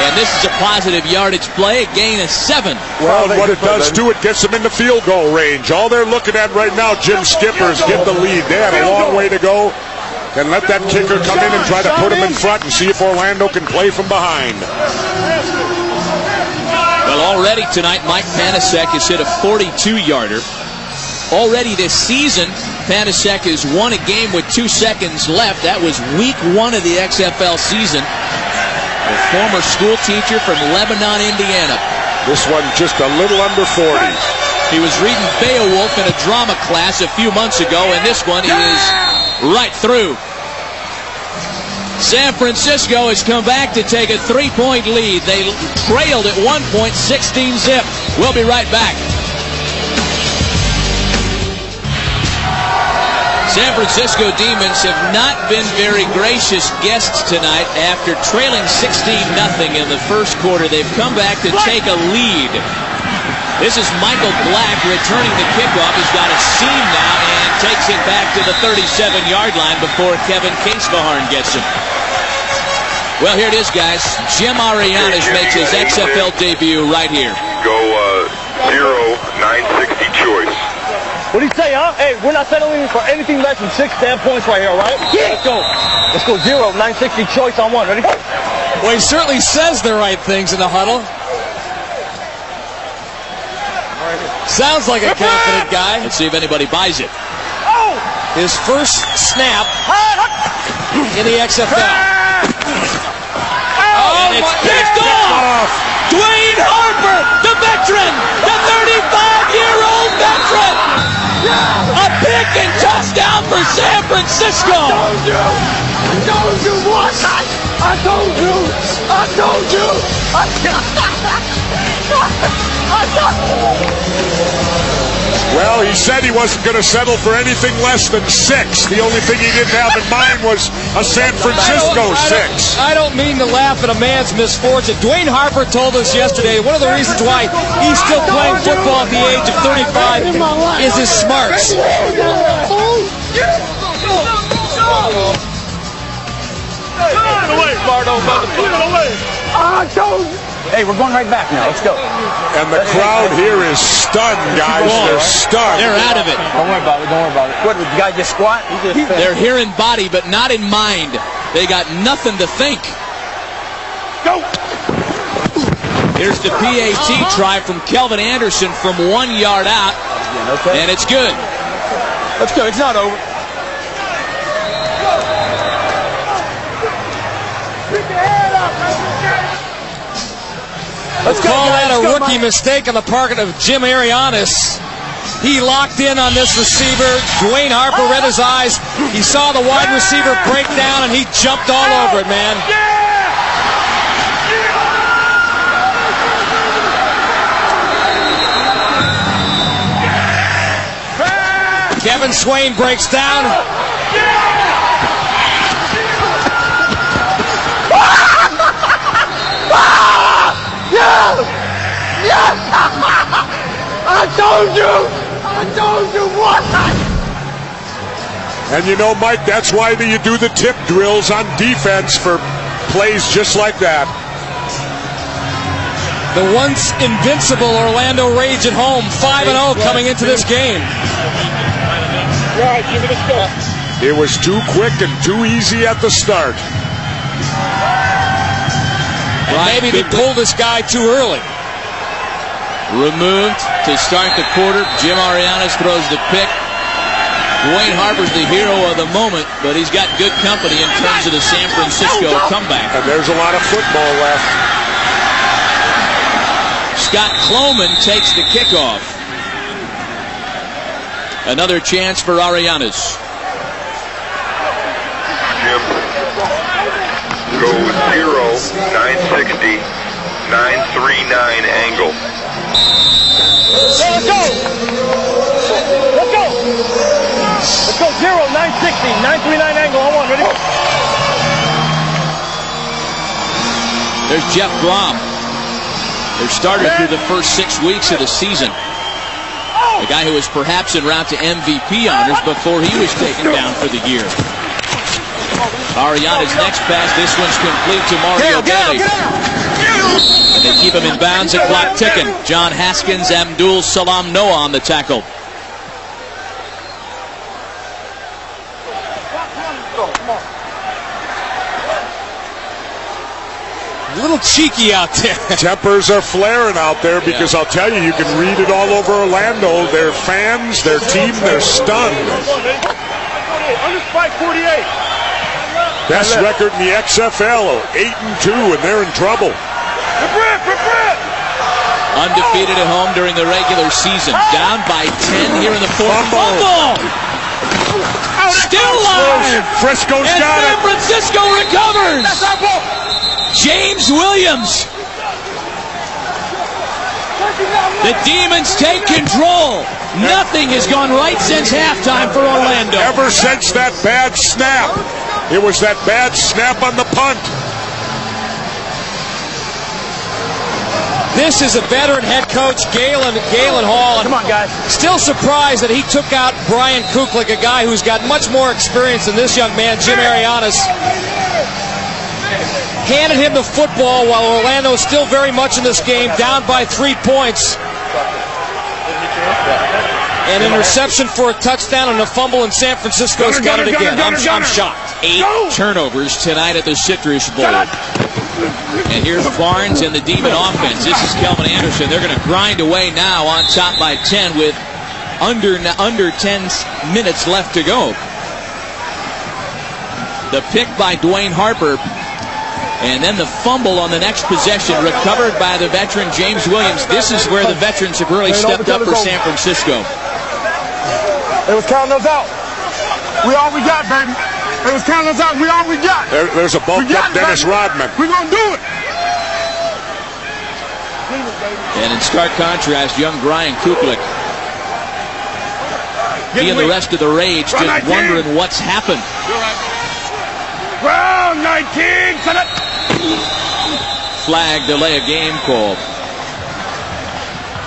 And this is a positive yardage play. A gain of 7. Well, what it does too, it gets them into field goal range. All they're looking at right now, Jim Skipper, is get the lead. They had a long way to go. And let that kicker come in and try to put him in front and see if Orlando can play from behind. Well, already tonight, Mike Panasek has hit a 42-yarder. Already this season, Panasek has won a game with 2 seconds left. That was week 1 of the XFL season. A former school teacher from Lebanon, Indiana. This one just a little under 40. He was reading Beowulf in a drama class a few months ago, and this one is right through. San Francisco has come back to take a 3-point lead. They trailed at 1 point, 16-zip. We'll be right back. San Francisco Demons have not been very gracious guests tonight. After trailing 16-0 in the first quarter, they've come back to take a lead. This is Michael Black returning the kickoff. He's got a seam now and takes it back to the 37-yard line before Kevin Casevahorn gets him. Well, here it is, guys. Jim Arianes makes his XFL debut right here. Go 0-960 choice. What do you say, huh? Hey, we're not settling for anything less than 6 damn points right here, all right? Yeah. Let's go. Let's go 0-960 choice on 1. Ready? Well, he certainly says the right things in the huddle. Sounds like a confident guy. Let's see if anybody buys it. His first snap in the XFL. And it's picked off! Dwayne Harper, the veteran, the 35-year-old veteran! A pick and touchdown for San Francisco! I told you what? I told you! Well, he said he wasn't going to settle for anything less than 6. The only thing he didn't have in mind was a San Francisco 6. I don't mean to laugh at a man's misfortune. Dwayne Harper told us yesterday one of the reasons why he's still playing football at the age of 35 is his smarts. I told you. Hey, we're going right back now. Let's go. And the crowd here is stunned, guys. They're stunned. They're out of it. Don't worry about it. What, did the guy just squat? They're here in body, but not in mind. They got nothing to think. Go. Here's the PAT try from Kelvin Anderson from 1 yard out. And it's good. Let's go. It's not over. Let's call that a rookie mistake on the part of Jim Arianes. He locked in on this receiver. Dwayne Harper read his eyes. He saw the wide receiver break down, and he jumped all over it, man. Kevin Swain breaks down. Yes! I told you what? And you know, Mike, that's why you do the tip drills on defense for plays just like that. The once invincible Orlando Rage at home, 5-0 coming into this game. Right, give it a go. It was too quick and too easy at the start. Maybe they pulled this guy too early. Removed to start the quarter. Jim Arianes throws the pick. Dwayne Harper's the hero of the moment, but he's got good company in terms of the San Francisco comeback. And there's a lot of football left. Scott Kloman takes the kickoff. Another chance for Arianes. Jim, go 0, 960, 939 angle. Let's go! Let's go! Let's go 0, 960, 939 angle. On one, ready? There's Jeff Brohm, their starter through the first 6 weeks of the season. The guy who was perhaps en route to MVP honors before he was taken down for the year. Ariana's next pass, this one's complete to Mario Bailey. And they keep him in bounds, the clock ticking. John Haskins, Abdul Salam Noah on the tackle. A little cheeky out there. Tempers are flaring out there because I'll tell you can read it all over Orlando. Their fans, their team, they're stunned. Under spike 48. Best record in the XFL, 8-2, and they're in trouble. Undefeated at home during the regular season. Down by 10 here in the fourth. Fumble! Still alive! Frisco's and got San it. Francisco recovers! James Williams. The Demons take control. Nothing has gone right since halftime for Orlando. Ever since that bad snap. It was that bad snap on the punt. This is a veteran head coach, Galen Hall. Come on, guys. Still surprised that he took out Brian Kuklick, a guy who's got much more experience than this young man, Jim Arianes. Handed him the football while Orlando is still very much in this game, down by 3 points. An interception for a touchdown and a fumble, and San Francisco's got it again. I'm shocked. 8 turnovers tonight at the Citrus Bowl. And here's Barnes and the Demon offense. This is Kelvin Anderson. They're going to grind away now on top by 10 with under 10 minutes left to go. The pick by Dwayne Harper. And then the fumble on the next possession, recovered by the veteran James Williams. This is where the veterans have really stepped up for San Francisco. They was counting us out. We all we got, baby. They was counting us out. We all we got. There's a bulked up Dennis Rodman. We're going to do it. And in stark contrast, young Brian Kuklick. He and the rest of the Rage just wondering what's happened. Round 19. Flag, delay a game call.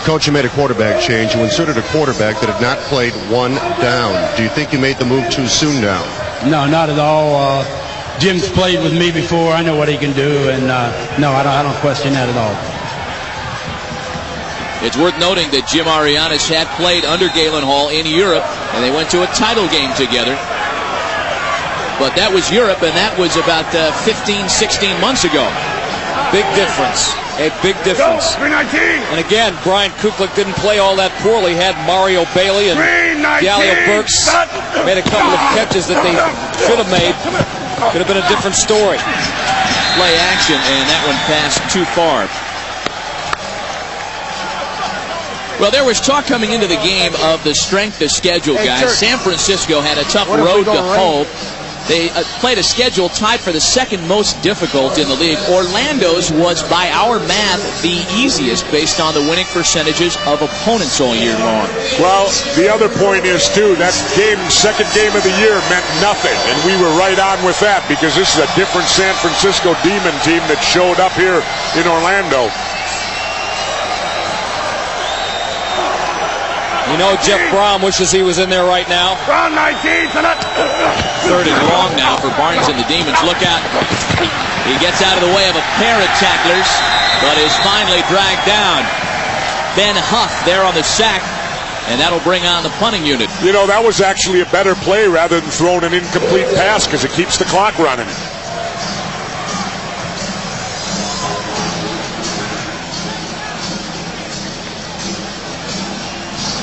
Coach, you made a quarterback change. You inserted a quarterback that had not played one down. Do you think you made the move too soon down? No, not at all. Jim's played with me before. I know what he can do, and no, I don't question that at all. It's worth noting that Jim Arianes had played under Galen Hall in Europe, and they went to a title game together. But that was Europe, and that was about 15, 16 months ago. Big difference. A big difference. And again, Brian Kuklick didn't play all that poorly. Had Mario Bailey and Galileo Burks made a couple of catches that they should have made. Could have been a different story. Play action, and that one passed too far. Well, there was talk coming into the game of the strength of schedule, guys. San Francisco had a tough road to hoe. They played a schedule tied for the second most difficult in the league. Orlando's was, by our math, the easiest based on the winning percentages of opponents all year long. Well, the other point is, too, that game, second game of the year, meant nothing. And we were right on with that because this is a different San Francisco Demon team that showed up here in Orlando. You know, Jeff Brohm wishes he was in there right now. Round 19 tonight. Third and long now for Barnes and the Demons. Look out. He gets out of the way of a pair of tacklers, but is finally dragged down. Ben Huff there on the sack, and that'll bring on the punting unit. You know, that was actually a better play rather than throwing an incomplete pass because it keeps the clock running.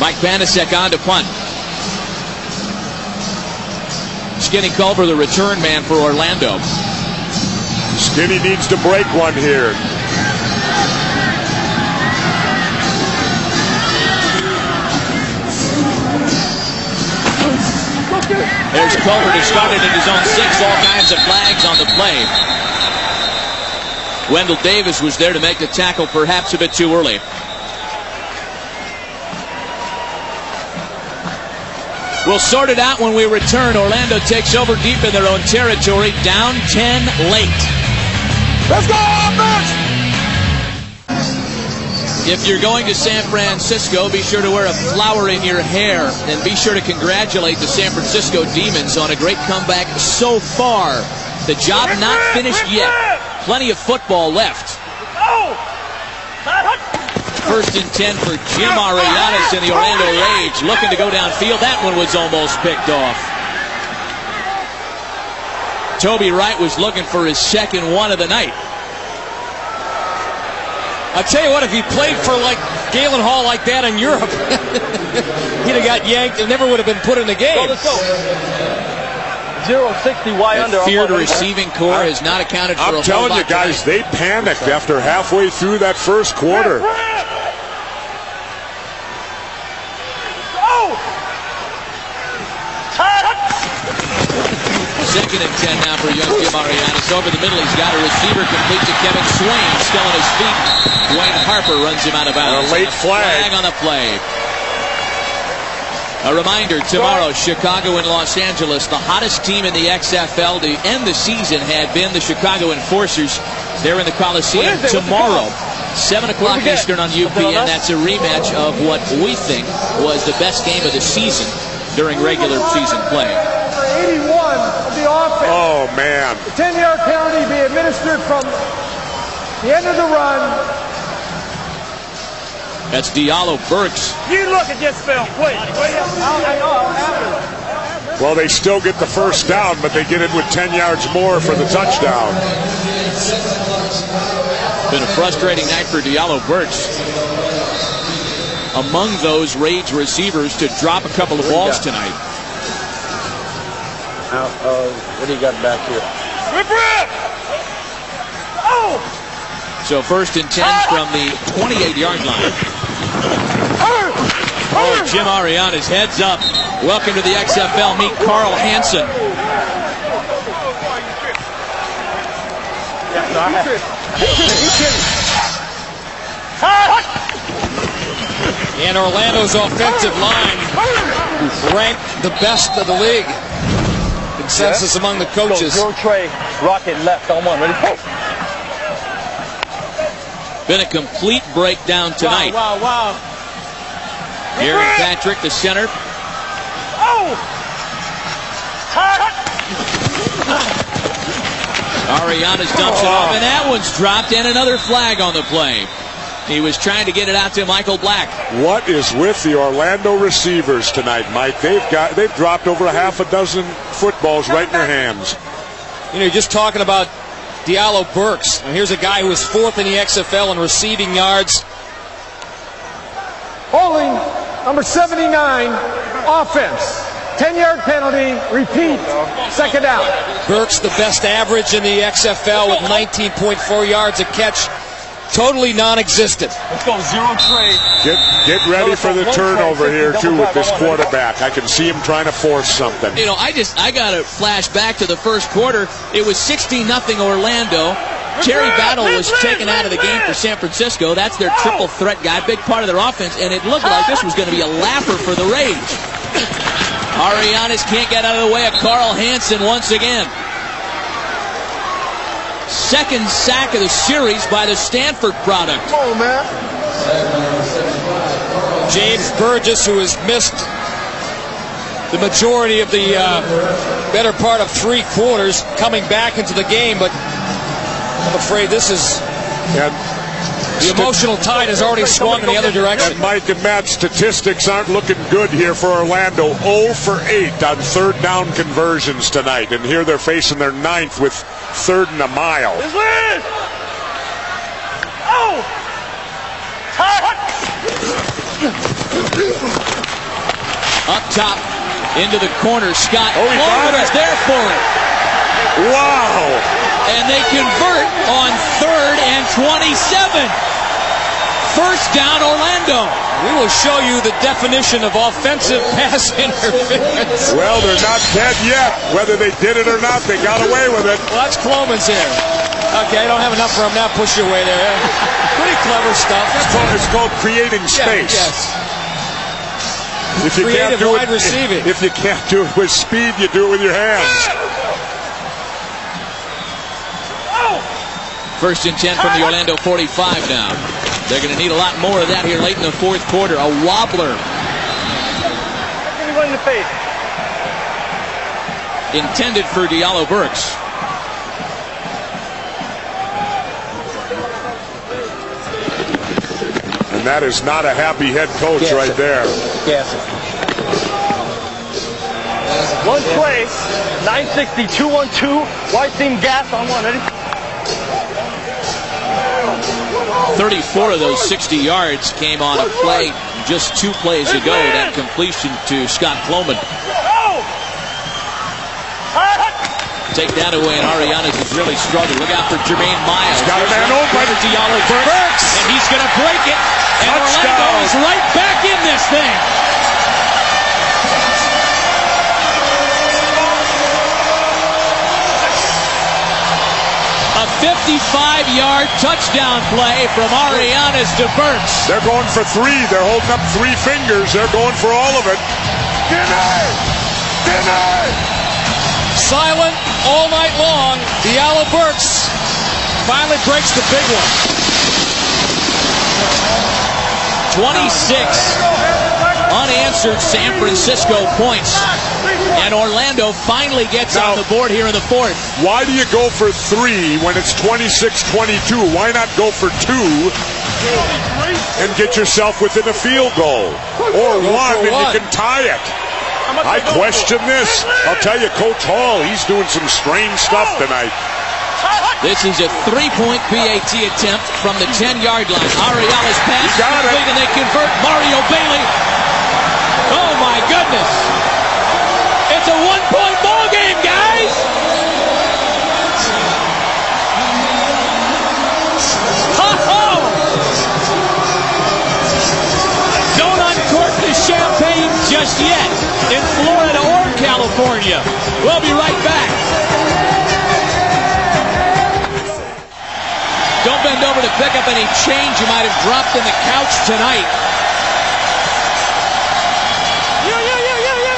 Mike Banasek on to punt. Skinny Culver, the return man for Orlando. Skinny needs to break one here. There's Culver who started at his own 6. All kinds of flags on the play. Wendell Davis was there to make the tackle, perhaps a bit too early. We'll sort it out when we return. Orlando takes over deep in their own territory, down 10 late. Let's go, offense! If you're going to San Francisco, be sure to wear a flower in your hair. And be sure to congratulate the San Francisco Demons on a great comeback so far. The job not finished yet. Plenty of football left. First and 10 for Jim Arianes in the Orlando Rage. Looking to go downfield. That one was almost picked off. Toby Wright was looking for his second one of the night. I'll tell you what, if he played for like Galen Hall like that in Europe, he'd have got yanked and never would have been put in the game. Let's go. 0-60 Y under. Feared receiving core has not accounted for a whole lot. I'm telling you guys, they panicked after halfway through that first quarter. Second and 10 now for young Jim Arianes. Over the middle, he's got a receiver complete to Kevin Swain. Still on his feet. Dwayne Harper runs him out of bounds. A late flag on the play. A reminder, tomorrow, Chicago and Los Angeles, the hottest team in the XFL to end the season had been the Chicago Enforcers. They're in the Coliseum tomorrow, 7 o'clock Eastern on UPN. That's a rematch of what we think was the best game of the season during regular season play. 81 of the offense. Oh, man. The 10-yard penalty be administered from the end of the run. That's Diallo Burks. You look at this film, please. Well, they still get the first down, but they get it with 10 yards more for the touchdown. Been a frustrating night for Diallo Burks. Among those Rage receivers to drop a couple of balls tonight. What do you got back here? So first and 10 from the 28-yard line. Oh, Jim Arianes heads up. Welcome to the XFL. Meet Carl Hansen. And Orlando's offensive line ranked the best of the league. Consensus among the coaches. Zero tray, rocket left on one. Ready? Been a complete breakdown tonight. Wow. Gary Patrick, the center. Arianes dumps it off, and that one's dropped, and another flag on the play. He was trying to get it out to Michael Black. What is with the Orlando receivers tonight, Mike? They've dropped over a half a dozen footballs right in their hands. You know, just talking about Diallo Burks. And here's a guy who is 4th in the XFL in receiving yards. Holding number 79, offense. 10-yard penalty, repeat, second down. Burks, the best average in the XFL with 19.4 yards a catch. Totally non-existent. Let's go, zero trade. Get ready for the turnover here, too, with this quarterback. I can see him trying to force something. You know, I got to flash back to the first quarter. It was 16-0 Orlando. Terry Battle was taken out of the game for San Francisco. That's their triple threat guy, big part of their offense, and it looked like this was going to be a lapper for the Rage. Arianes can't get out of the way of Carl Hansen once again. Second sack of the series by the Stanford product. Come on, man. James Burgess, who has missed the majority of the better part of 3 quarters, coming back into the game, but I'm afraid this is... The emotional tide has already swung in the other direction. And Mike and Matt, statistics aren't looking good here for Orlando. 0 for 8 on third down conversions tonight. And here they're facing their 9th with 3rd and a mile. Up top, into the corner, Scott. Oh, he got it. Is there for it. Wow. And they convert on 3rd and 27. First down, Orlando. We will show you the definition of offensive pass interference. Well, they're not dead yet. Whether they did it or not, they got away with it. Well, that's Cloman's here. Okay, I don't have enough for him now. Push your way there. Pretty clever stuff. It's called creating space. Yes. If you Creative can't do wide it, receiving. If you can't do it with speed, you do it with your hands. First and 10 from the Orlando 45 now. They're going to need a lot more of that here late in the fourth quarter. A wobbler. Run in the face. Intended for Diallo Burks. And that is not a happy head coach right there. Yes. One play, 960, 2-1-2, white team gas on one. Ready? 34 of those 60 yards came on a play just 2 plays ago. That completion to Scott Cloman. Take that away, and Arianes has really struggled. Look out for Jermaine Miles. He's got a man open. Diallo Burks, and he's going to break it. And Orlando is right back in this thing. A 55-yard touchdown play from Arianes to Burks. They're going for 3. They're holding up 3 fingers. They're going for all of it. Silent all night long. Diallo Burks finally breaks the big one. 26 unanswered San Francisco points. And Orlando finally gets on the board here in the fourth. Why do you go for 3 when it's 26-22? Why not go for 2 and get yourself within a field goal? Or 1 and you can tie it. I question this. I'll tell you, Coach Hall, he's doing some strange stuff tonight. This is a 3-point PAT attempt from the 10-yard line. Arianes pass complete, and they convert. Mario Bailey. Oh, my goodness. It's a 1-point ball game, guys. Ho-ho! Don't uncork the champagne just yet in Florida or California. We'll be right back. Don't bend over to pick up any change you might have dropped in the couch tonight.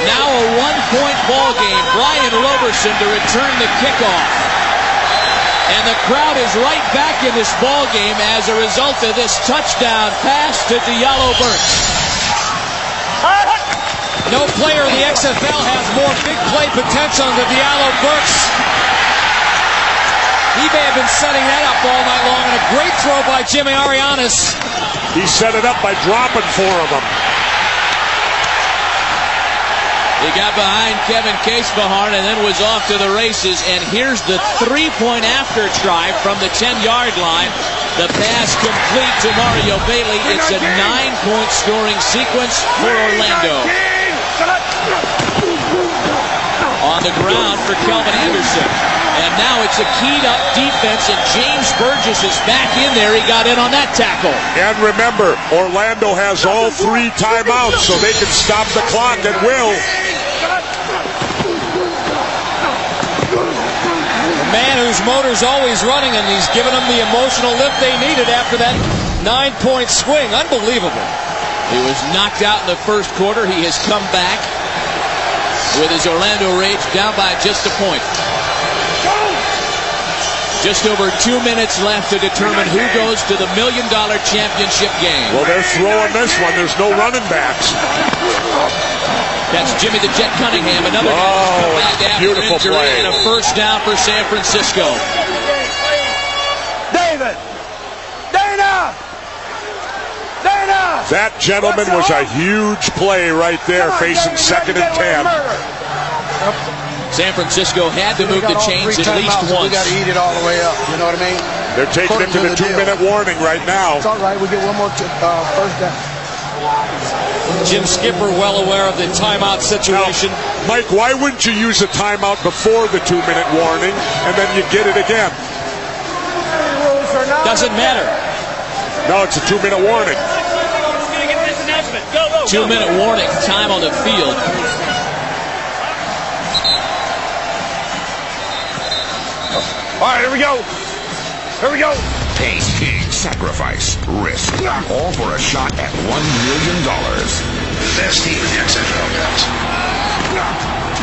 Now a 1-point ball game. Brian Roberson to return the kickoff. And the crowd is right back in this ball game as a result of this touchdown pass to Diallo Burks. No player in the XFL has more big play potential than Diallo Burks. He may have been setting that up all night long, and a great throw by Jimmy Arianes. He set it up by dropping 4 of them. He got behind Kevin Casebahar and then was off to the races. And here's the 3-point after try from the 10-yard line. The pass complete to Mario Bailey. It's a 9-point scoring sequence for Orlando. On the ground for Kelvin Anderson. And now it's a keyed-up defense, and James Burgess is back in there. He got in on that tackle. And remember, Orlando has all 3 timeouts, so they can stop the clock at will. A man whose motor's always running, and he's given them the emotional lift they needed after that 9-point swing. Unbelievable. He was knocked out in the first quarter. He has come back with his Orlando Rage down by just a point. Just over 2 minutes left to determine who goes to the $1 million championship game. Well, they're throwing this one. There's no running backs. That's Jimmy the Jet Cunningham, another guy who's come back after injury, play. And a first down for San Francisco. David! Dana! That gentleman was a huge play right there, facing 2nd and 10. San Francisco had to move the chains at least once. We got to eat it all the way up. You know what I mean? They're taking it to the 2-minute warning right now. It's all right. We get one more first down. Jim Skipper well aware of the timeout situation. Now, Mike, why wouldn't you use a timeout before the 2-minute warning and then you get it again? Doesn't matter. No, it's a 2-minute warning. 2-minute warning, time on the field. All right, here we go. Here we go. Pain, sacrifice, risk, all for a shot at $1 million. The best team in the XFL, guys.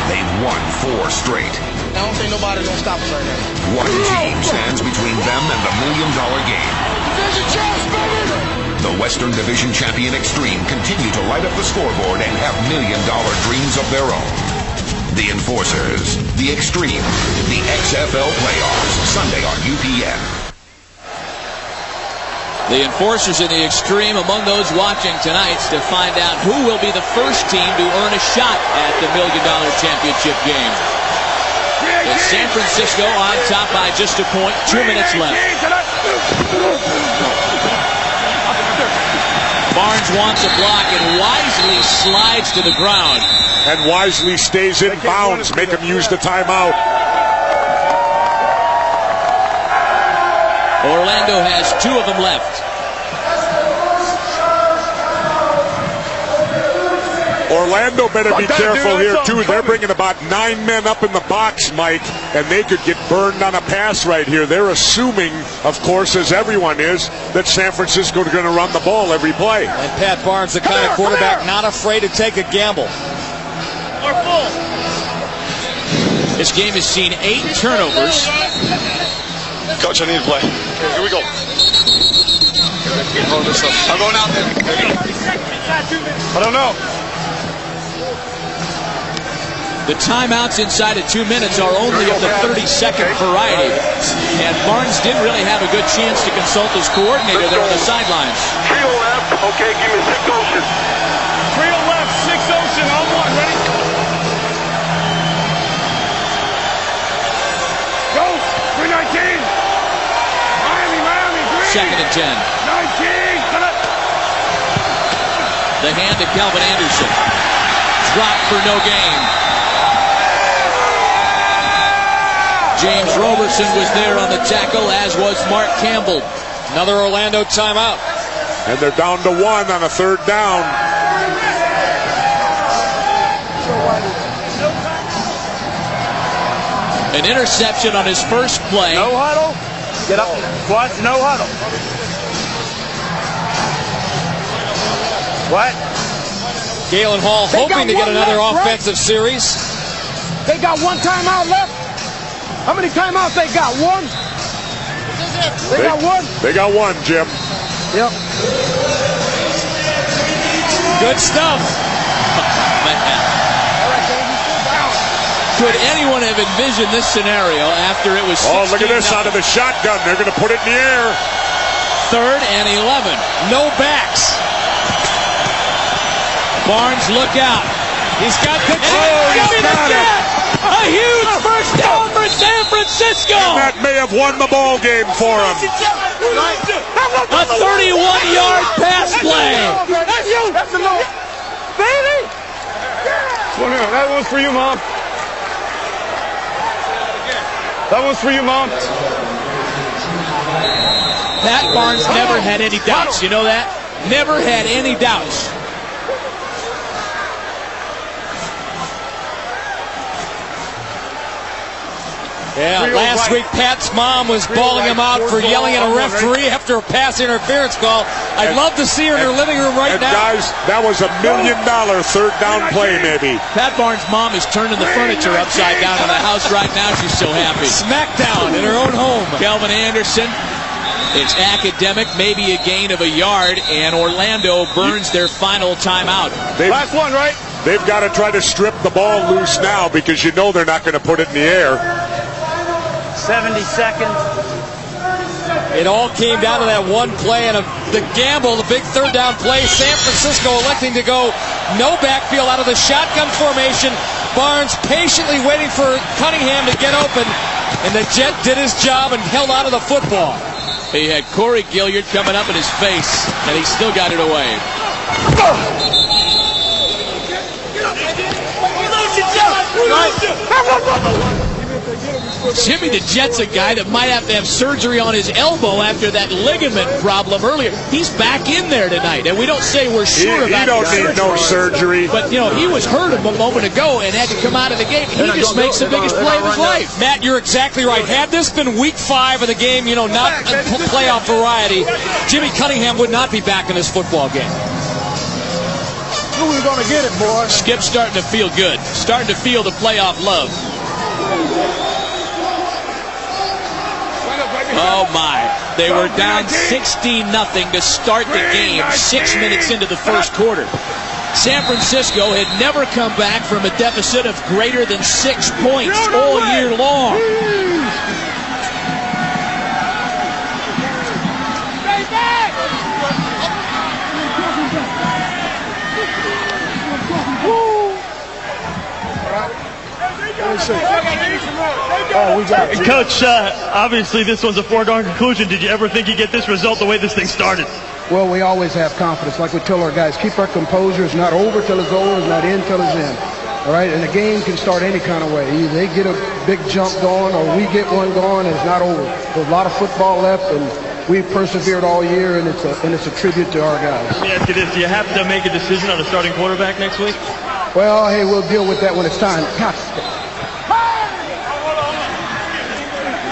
They've won 4 straight. I don't think nobody's going to stop us right now. One team stands between them and the $1 million game. Division champs, baby! The Western Division champion Extreme continue to light up the scoreboard and have $1 million dreams of their own. The Enforcers, the Extreme, the XFL Playoffs, Sunday on UPN. The Enforcers and the Extreme among those watching tonight to find out who will be the first team to earn a shot at the $1 million championship game. It's San Francisco on top by just a point, 2 minutes left. Barnes wants a block and wisely slides to the ground. And wisely stays in bounds. Make him use the timeout. Orlando has 2 of them left. Orlando better be careful here, too. They're bringing about 9 men up in the box, Mike, and they could get burned on a pass right here. They're assuming, of course, as everyone is, that San Francisco is going to run the ball every play. And Pat Barnes, the kind of quarterback not afraid to take a gamble. This game has seen 8 turnovers. Coach, I need to play. Here we go. I'm going out there. I don't know. The timeouts inside of 2 minutes are only of the 30-second variety. And Barnes didn't really have a good chance to consult his coordinator there on the sidelines. Trio left. Okay, give me 6 ocean. Trio left, 6 ocean on 1. Ready? Go. 319. Miami. Green. 2nd and 10. 19. The hand to Calvin Anderson. Dropped for no gain. James Roberson was there on the tackle, as was Mark Campbell. Another Orlando timeout. And they're down to 1 on a 3rd down. An interception on his first play. No huddle. Get up. What? No huddle. What? Galen Hall hoping to get another offensive series. They got 1 timeout left. How many timeouts they got? 1? They got 1? They got 1, Jim. Yep. Good stuff. Could anyone have envisioned this scenario after it was 16-0? Oh, look at this out of the shotgun. They're going to put it in the air. 3rd and 11. No backs. Barnes, look out. He's got the he's got it. A huge first down for San Francisco. And that may have won the ball game for him. A 31-yard pass play. That's you. That's the Lord. Baby. That one's for you, Mom. That one's for you, Mom. Pat Barnes never had any doubts. You know that? Never had any doubts. Yeah, last week Pat's mom was bawling him out for yelling at a referee after a pass interference call. I'd love to see her in her living room right now. Guys, that was $1 million 3rd down play, maybe. Pat Barnes' mom is turning the furniture upside down in the house right now. She's so happy. Smackdown in her own home. Calvin Anderson. It's academic, maybe a gain of a yard, and Orlando burns their final timeout. Last one, right? They've got to try to strip the ball loose now because you know they're not going to put it in the air. 70 seconds. It all came down to that one play and the gamble, the big 3rd down play. San Francisco electing to go no backfield out of the shotgun formation. Barnes patiently waiting for Cunningham to get open, and the Jet did his job and held out of the football. He had Corey Gilliard coming up in his face, and he still got it away. Jimmy the Jet's a guy that might have to have surgery on his elbow after that ligament problem earlier. He's back in there tonight, and we don't say we're sure about it. He don't need no surgery. But, you know, he was hurt a moment ago and had to come out of the game. He just makes the biggest play of his life. Matt, you're exactly right. Had this been week 5 of the game, you know, not playoff variety, Jimmy Cunningham would not be back in this football game. Who are going to get it, boy? Skip's starting to feel good. Starting to feel the playoff love. Oh, my. They were down 16-0 to start the game 6 minutes into the first quarter. San Francisco had never come back from a deficit of greater than 6 points all year long. Coach, obviously this was a foregone conclusion. Did you ever think you'd get this result the way this thing started? Well, we always have confidence. Like we tell our guys, keep our composure. It's not over till it's over. It's not in till it's in. All right? And the game can start any kind of way. Either they get a big jump going or we get one going and it's not over. There's a lot of football left, and we've persevered all year, and it's a tribute to our guys. Let me ask you this. Do you have to make a decision on a starting quarterback next week? Well, hey, we'll deal with that when it's time.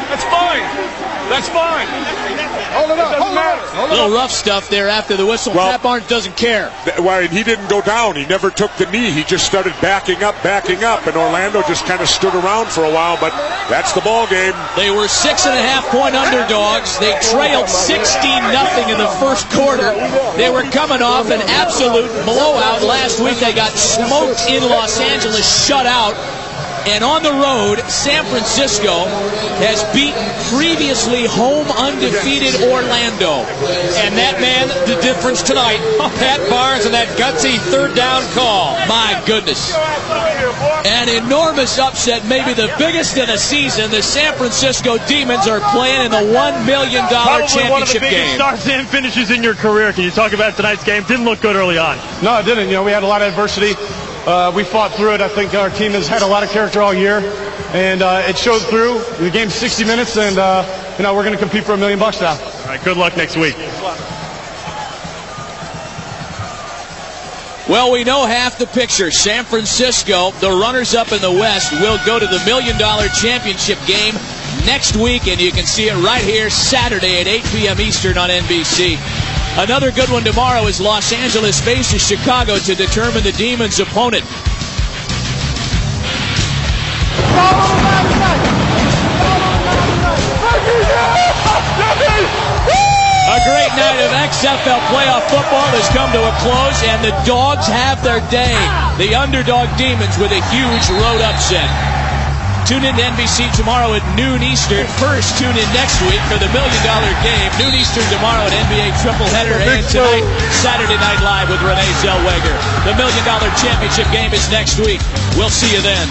That's fine. That's fine. Hold it up. Hold it up. A little rough stuff there after the whistle. Well, Pat Barnes doesn't care. Well, he didn't go down. He never took the knee. He just started backing up, and Orlando just kind of stood around for a while, but that's the ball game. They were 6.5-point underdogs. They trailed 16-0 in the first quarter. They were coming off an absolute blowout last week. They got smoked in Los Angeles, shut out. And on the road, San Francisco has beaten previously home undefeated Orlando. And that man, the difference tonight, Pat Barnes and that gutsy third down call. My goodness. An enormous upset, maybe the biggest in a season. The San Francisco Demons are playing in the $1 million championship game. One of the biggest starts and finishes in your career. Can you talk about tonight's game? Didn't look good early on. No, it didn't. You know, we had a lot of adversity. We fought through it. I think our team has had a lot of character all year, and it showed through. The game's 60 minutes, and you know, we're going to compete for $1 million now. All right, good luck next week. Well, we know half the picture. San Francisco, the runners-up in the West, will go to the $1 million championship game next week, and you can see it right here Saturday at 8 p.m. Eastern on NBC. Another good one tomorrow as Los Angeles faces Chicago to determine the Demons' opponent. A great night of XFL playoff football has come to a close, and the Dogs have their day. The underdog Demons with a huge road upset. Tune in to NBC tomorrow at noon Eastern. First, tune in next week for the $1 million game. Noon Eastern tomorrow at NBA Tripleheader. And tonight, Saturday Night Live with Renee Zellweger. The $1 million championship game is next week. We'll see you then.